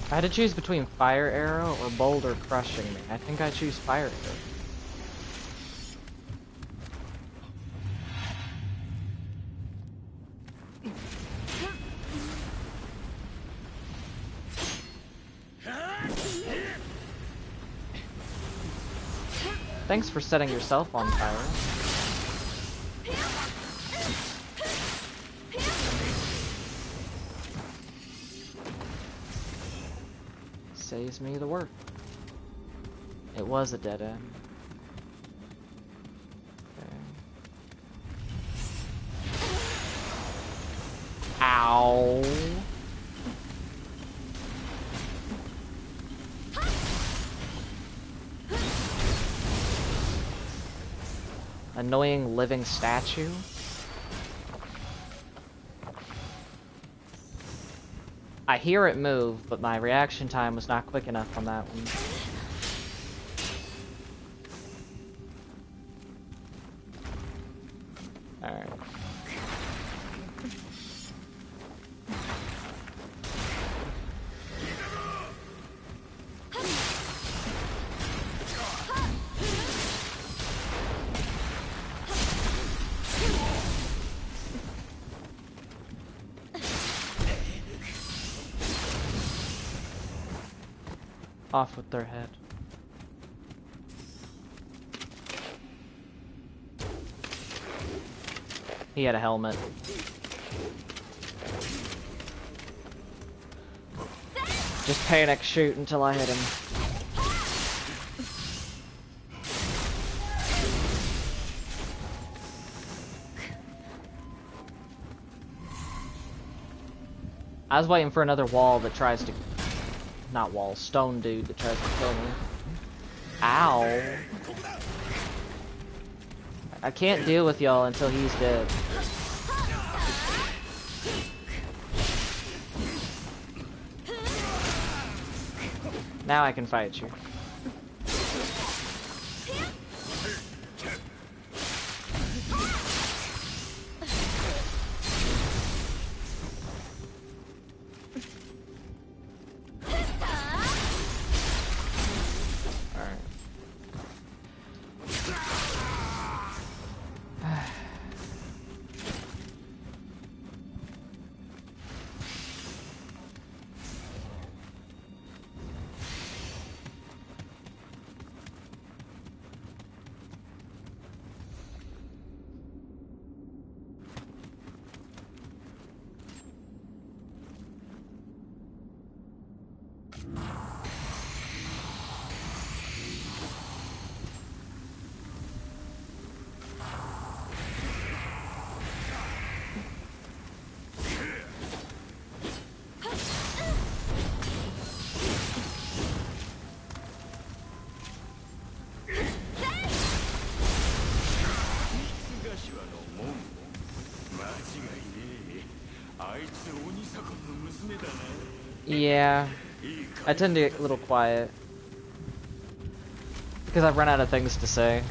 I had to choose between Fire Arrow or Boulder crushing me. I think I choose Fire Arrow. Thanks for setting yourself on fire. Saves me the work. It was a dead end. Okay. Ow. Annoying living statue. I hear it move, but my reaction time was not quick enough on that one. Alright. Off with their head. He had a helmet. Just panic shoot until I hit him. I was waiting for another wall that tries to... Not wall, stone dude that tries to kill me. Ow. I can't deal with y'all until he's dead. Now I can fight you. Yeah, I tend to get a little quiet because I've run out of things to say.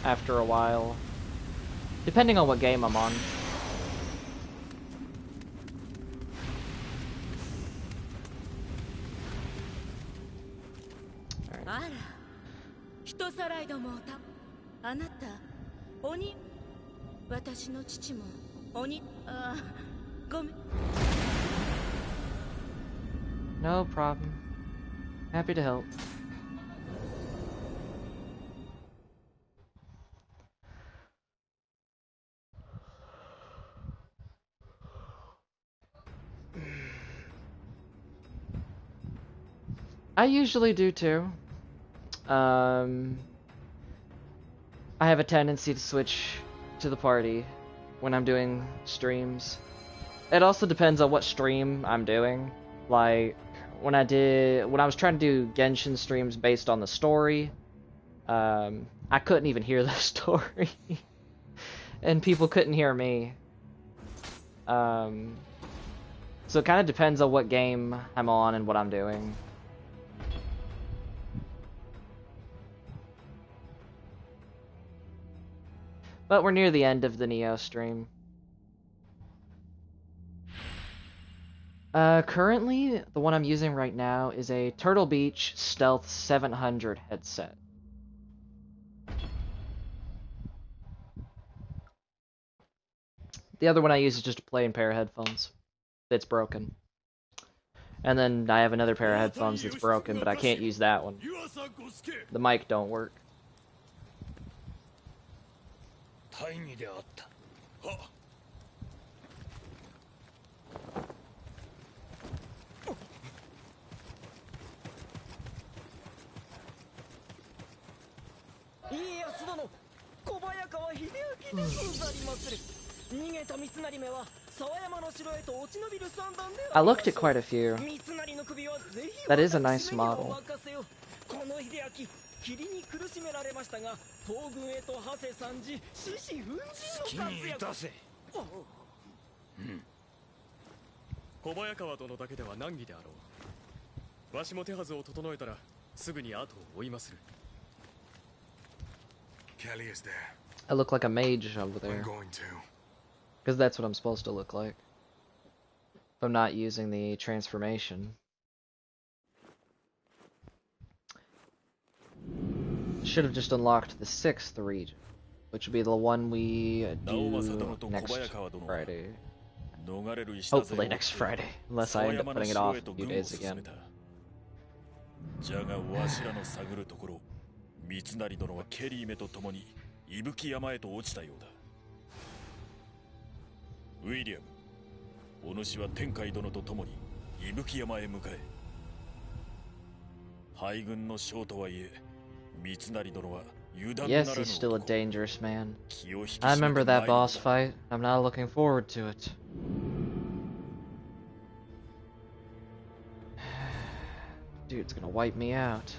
After a while, depending on what game I'm on. No problem. Happy to help. I usually do too. I have a tendency to switch to the party when I'm doing streams. It also depends on what stream I'm doing. Like when I was trying to do Genshin streams based on the story, I couldn't even hear the story, and people couldn't hear me. So it kind of depends on what game I'm on and what I'm doing. But we're near the end of the Nioh stream. Currently, the one I'm using right now is a Turtle Beach Stealth 700 headset. The other one I use is just a plain pair of headphones. It's broken. And then I have another pair of headphones that's broken, but I can't use that one. The mic don't work. 家康殿、小早川秀明でござりまする。逃げた三成めは沢山の城へと落ち延びる算段であ I りま looked し at ょう。 quite a few. 三成の首はぜひ That is a 私 nice めにお model. 任せを。この秀明、霧に苦しめられましたが、東軍へと馳せ参じ、獅子奮陣の活躍。小早川殿だけでは難儀であろう。わしも手はずを整えたらすぐに後を追いまする。 Kelly is there. I look like a mage over I'm there. going to. Because that's what I'm supposed to look like. If I'm not using the transformation. Should have just unlocked the 6th region, which would be the one we do next Friday. Hopefully next Friday, unless I end up putting it off a few days again. じゃがわしらの探るところ、三成殿はケリーめと共に伊吹山へと落ちたようだ。ウィリアム、お主は天海殿と共に伊吹山へ向かえ。敗軍の将とはいえ、三成殿は油断ならぬ Yes, he's still a 男。 dangerous man. 気を引き I 締め remember て that 参るのだ。 boss fight. I'm not looking forward to it. Dude's gonna wipe me out.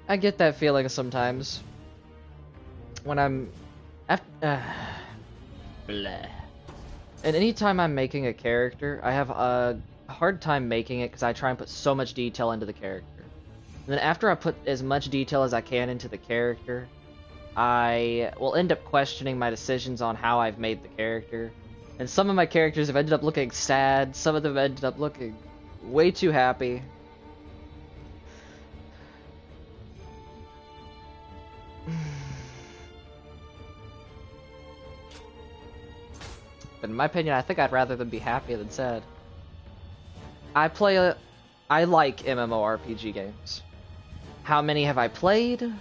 I get that feeling sometimes when I'm bleh. And anytime I'm making a character, I have a hard time making it because I try and put so much detail into the character. And then after I put as much detail as I can into the character, I will end up questioning my decisions on how I've made the character. And some of my characters have ended up looking sad, some of them ended up looking way too happy. But in my opinion, I think I'd rather them be happy than sad. I like MMORPG games. How many have I played?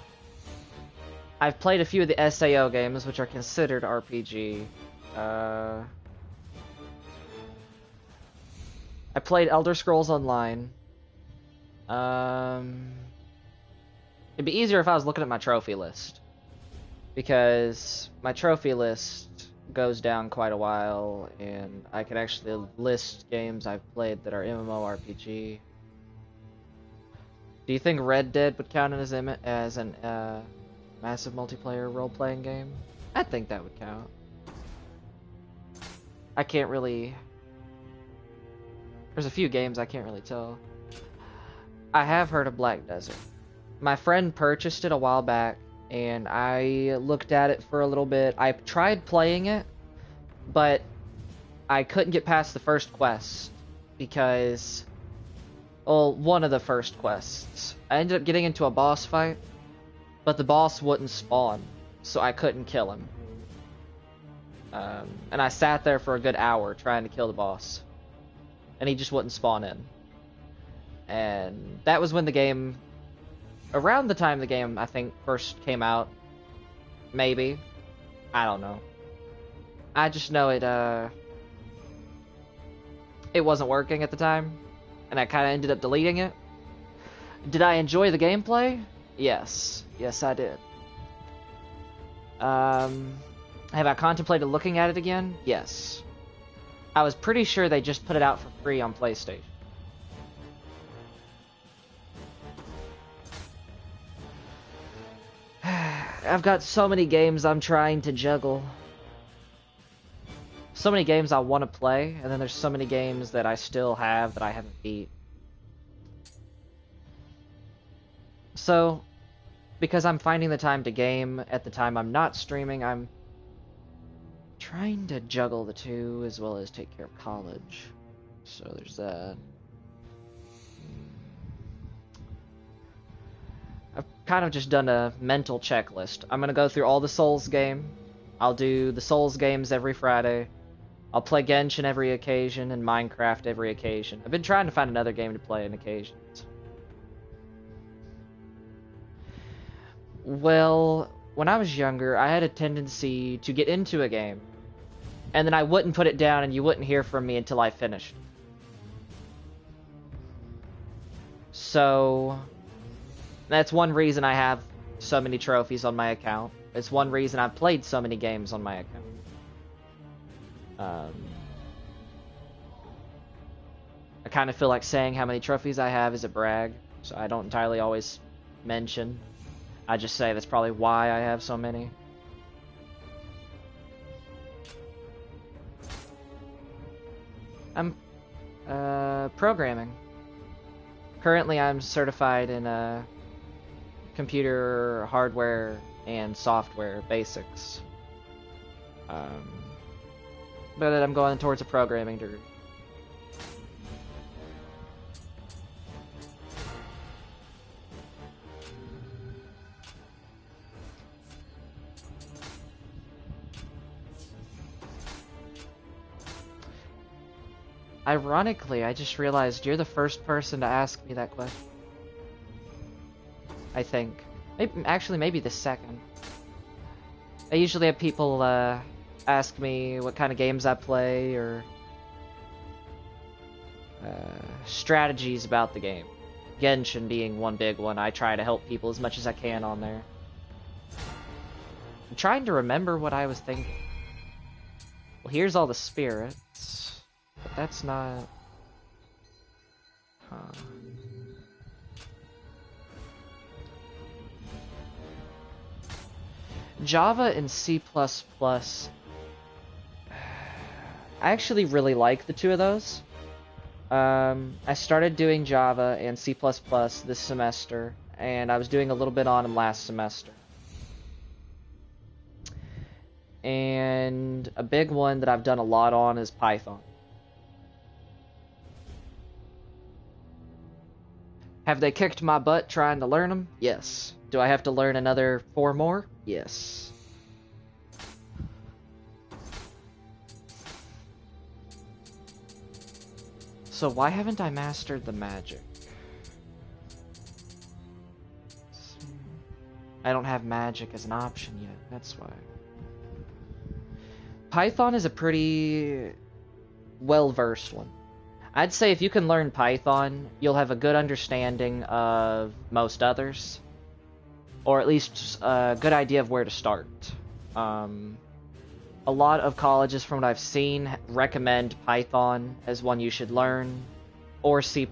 I've played a few of the SAO games, which are considered RPG. I played Elder Scrolls Online. It'd be easier if I was looking at my trophy list. Because my trophy list goes down quite a while, and I can actually list games I've played that are MMORPG. Do you think Red Dead would count as an massive multiplayer role-playing game? I think that would count. I can't really... There's a few games I can't really tell. I have heard of Black Desert. My friend purchased it a while back, and I looked at it for a little bit. I tried playing it, but I couldn't get past the first quest because... Well, one of the first quests. I ended up getting into a boss fight, but the boss wouldn't spawn, so I couldn't kill him. And I sat there for a good hour trying to kill the boss, and he just wouldn't spawn in. And that was when the game, around the time the game, I think, first came out. Maybe. I don't know. I just know it wasn't working at the time, and I kind of ended up deleting it. Did I enjoy the gameplay? Yes. Yes, I did. Have I contemplated looking at it again? Yes. I was pretty sure they just put it out for free on PlayStation. I've got so many games I'm trying to juggle. So many games I want to play, and then there's so many games that I still have that I haven't beat. So, because I'm finding the time to game at the time I'm not streaming, I'm trying to juggle the two as well as take care of college. So there's that. I've kind of just done a mental checklist. I'm gonna go through all the Souls game. I'll do the Souls games every Friday. I'll play Genshin every occasion and Minecraft every occasion. I've been trying to find another game to play on occasions. Well, when I was younger, I had a tendency to get into a game, and then I wouldn't put it down and you wouldn't hear from me until I finished. So, that's one reason I have so many trophies on my account. It's one reason I've played so many games on my account. I kind of feel like saying how many trophies I have is a brag, so I don't entirely always mention. I just say that's probably why I have so many. I'm programming. Currently, I'm certified in computer hardware and software basics. But I'm going towards a programming degree. Ironically, I just realized you're the first person to ask me that question. I think. Maybe the second. I usually have people ask me what kind of games I play or strategies about the game. Genshin being one big one. I try to help people as much as I can on there. I'm trying to remember what I was thinking. Well, here's all the spirits. But that's not... Huh. Java and C++. I actually really like the two of those. I started doing Java and C++ this semester, and I was doing a little bit on them last semester. And a big one that I've done a lot on is Python. Have they kicked my butt trying to learn them? Yes. Do I have to learn another 4 more? Yes. So why haven't I mastered the magic? I don't have magic as an option yet, that's why. Python is a pretty well-versed one. I'd say if you can learn Python, you'll have a good understanding of most others. Or at least a good idea of where to start. a lot of colleges, from what I've seen, recommend Python as one you should learn, or C++,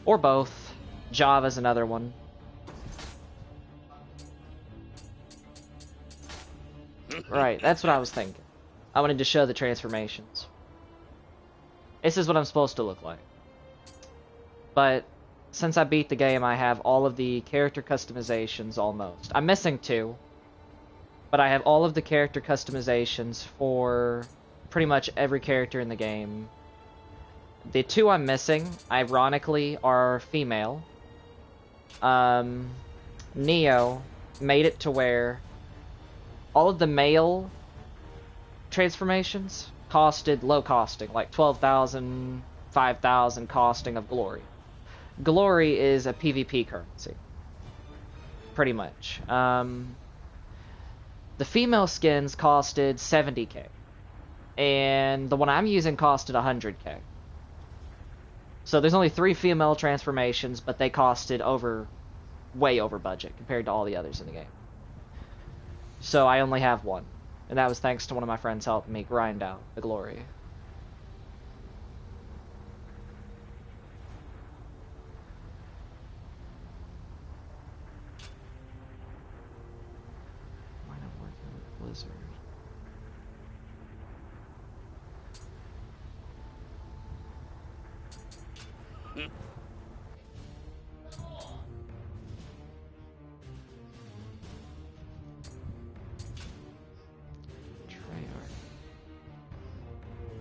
or both. Java's another one. Right, that's what I was thinking. I wanted to show the transformations. This is what I'm supposed to look like. But since I beat the game, I have all of the character customizations almost. I'm missing 2. But I have all of the character customizations for pretty much every character in the game. The 2 I'm missing, ironically, are female. Nioh made it to where all of the male transformations costed low costing, like 12,000, 5,000 costing of glory. Glory is a PvP currency, pretty much. The female skins costed 70k, and the one I'm using costed 100k. So there's only 3 female transformations, but they costed way over budget compared to all the others in the game. So I only have 1, and that was thanks to one of my friends helping me grind out the glory. Why not working with Blizzard?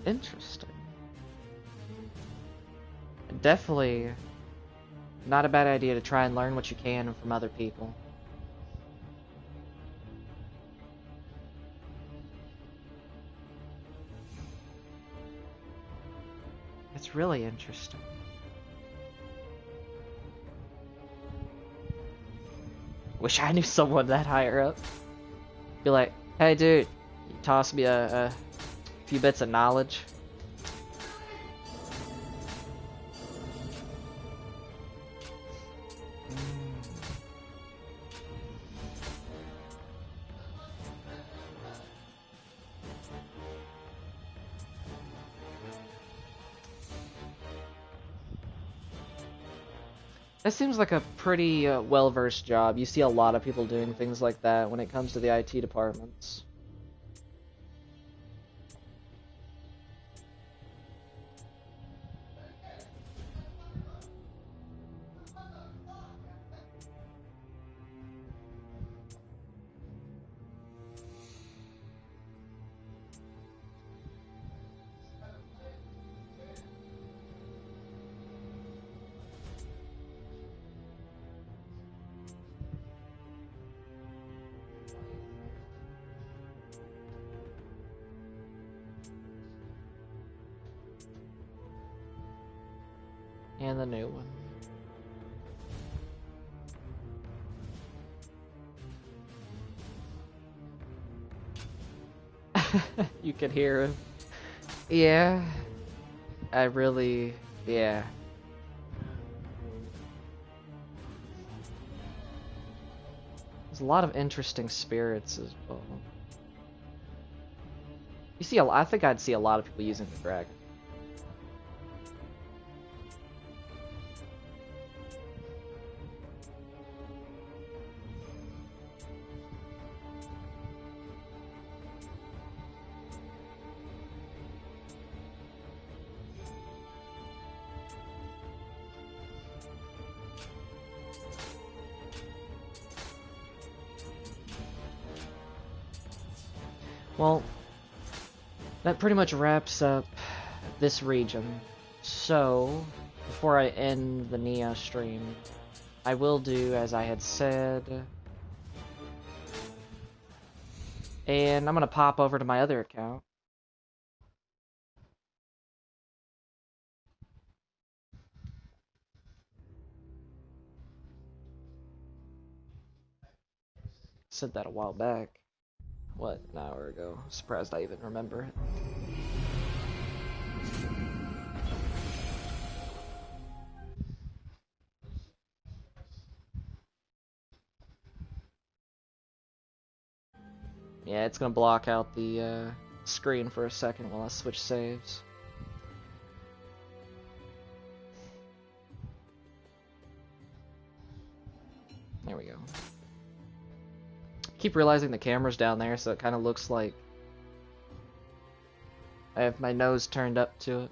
Interesting. Definitely not a bad idea to try and learn what you can from other people. It's really interesting. Wish I knew someone that higher up. Be like, hey dude, you toss me a few bits of knowledge. That seems like a pretty well-versed job. You see a lot of people doing things like that when it comes to the IT departments. And the new one. You can hear him. Yeah. Yeah. There's a lot of interesting spirits as well. You see I think I'd see a lot of people using the dragon. Well, that pretty much wraps up this region. So, before I end the Nioh stream, I will do as I had said. And I'm gonna pop over to my other account. Said that a while back. What, an hour ago? Surprised I even remember it. Yeah, it's gonna block out the screen for a second while I switch saves. There we go. Keep realizing the camera's down there, so it kind of looks like I have my nose turned up to it.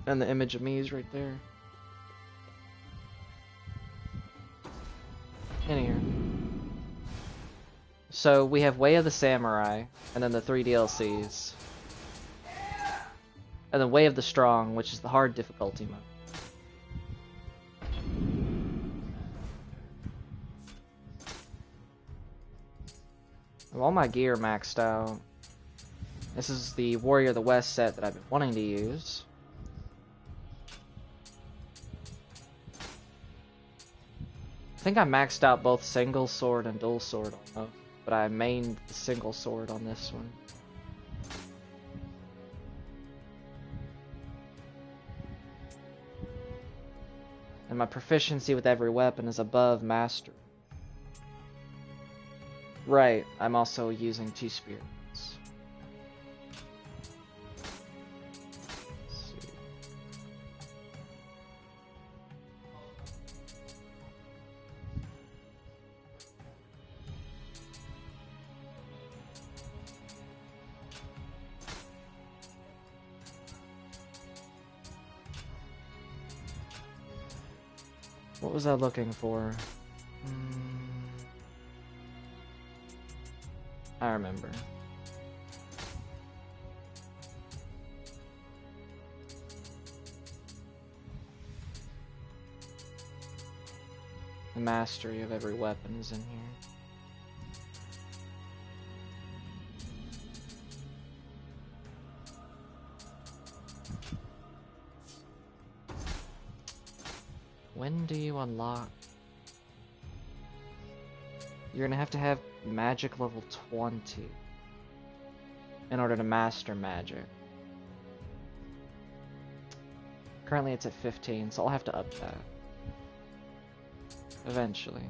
And the image of me is right there. In here. So we have Way of the Samurai, and then the 3 DLCs. And then Way of the Strong, which is the hard difficulty mode. I have all my gear maxed out. This is the Warrior of the West set that I've been wanting to use. I think I maxed out both single sword and dual sword on both, but I mained the single sword on this one. And my proficiency with every weapon is above master. Right, I'm also using 2 spirits. Let's see. What was I looking for? I remember. The mastery of every weapon is in here. When do you unlock? You're gonna have to have magic level 20 in order to master magic. Currently it's at 15, so I'll have to up that eventually.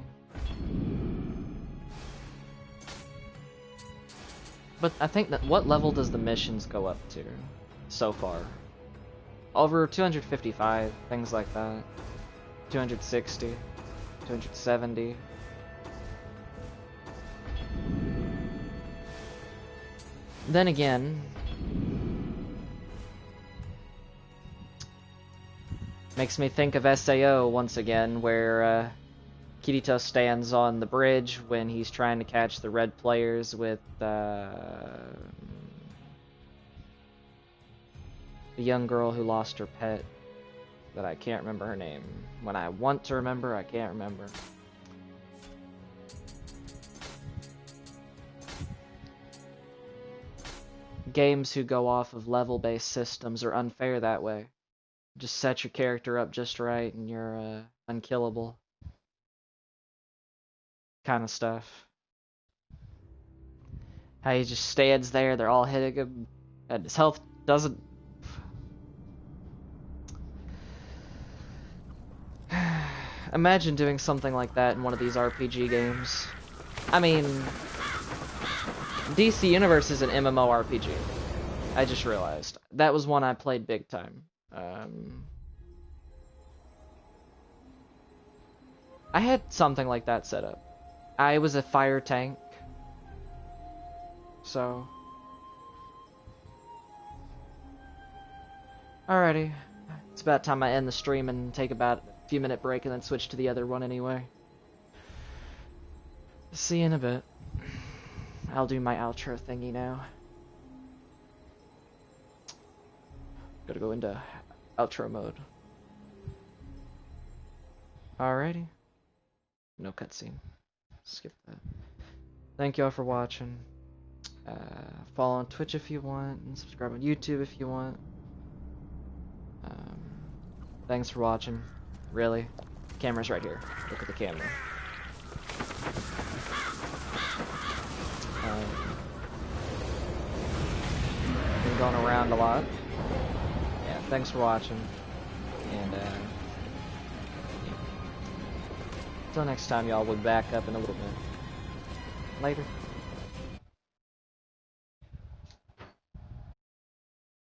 But I think that what level does the missions go up to so far? Over 255, things like that. 260, 270. Then again, makes me think of SAO once again, where Kirito stands on the bridge when he's trying to catch the red players with the young girl who lost her pet, that I can't remember her name. When I want to remember, I can't remember. Games who go off of level-based systems are unfair that way. Just set your character up just right and you're unkillable. Kind of stuff. How he just stands there, they're all hitting him, and his health doesn't... Imagine doing something like that in one of these RPG games. I mean... DC Universe is an MMORPG. I just realized. That was one I played big time. I had something like that set up. I was a fire tank. So... Alrighty. It's about time I end the stream and take about a few minute break and then switch to the other one anyway. See you in a bit. I'll do my outro thingy now. Gotta go into outro mode. Alrighty. No cutscene. Skip that. Thank y'all for watching. Follow on Twitch if you want, and subscribe on YouTube if you want. Thanks for watching. Really. Camera's right here. Look at the camera. Been going around a lot. Yeah, thanks for watching. And, Until next time, y'all, we'll be back up in a little bit. Later.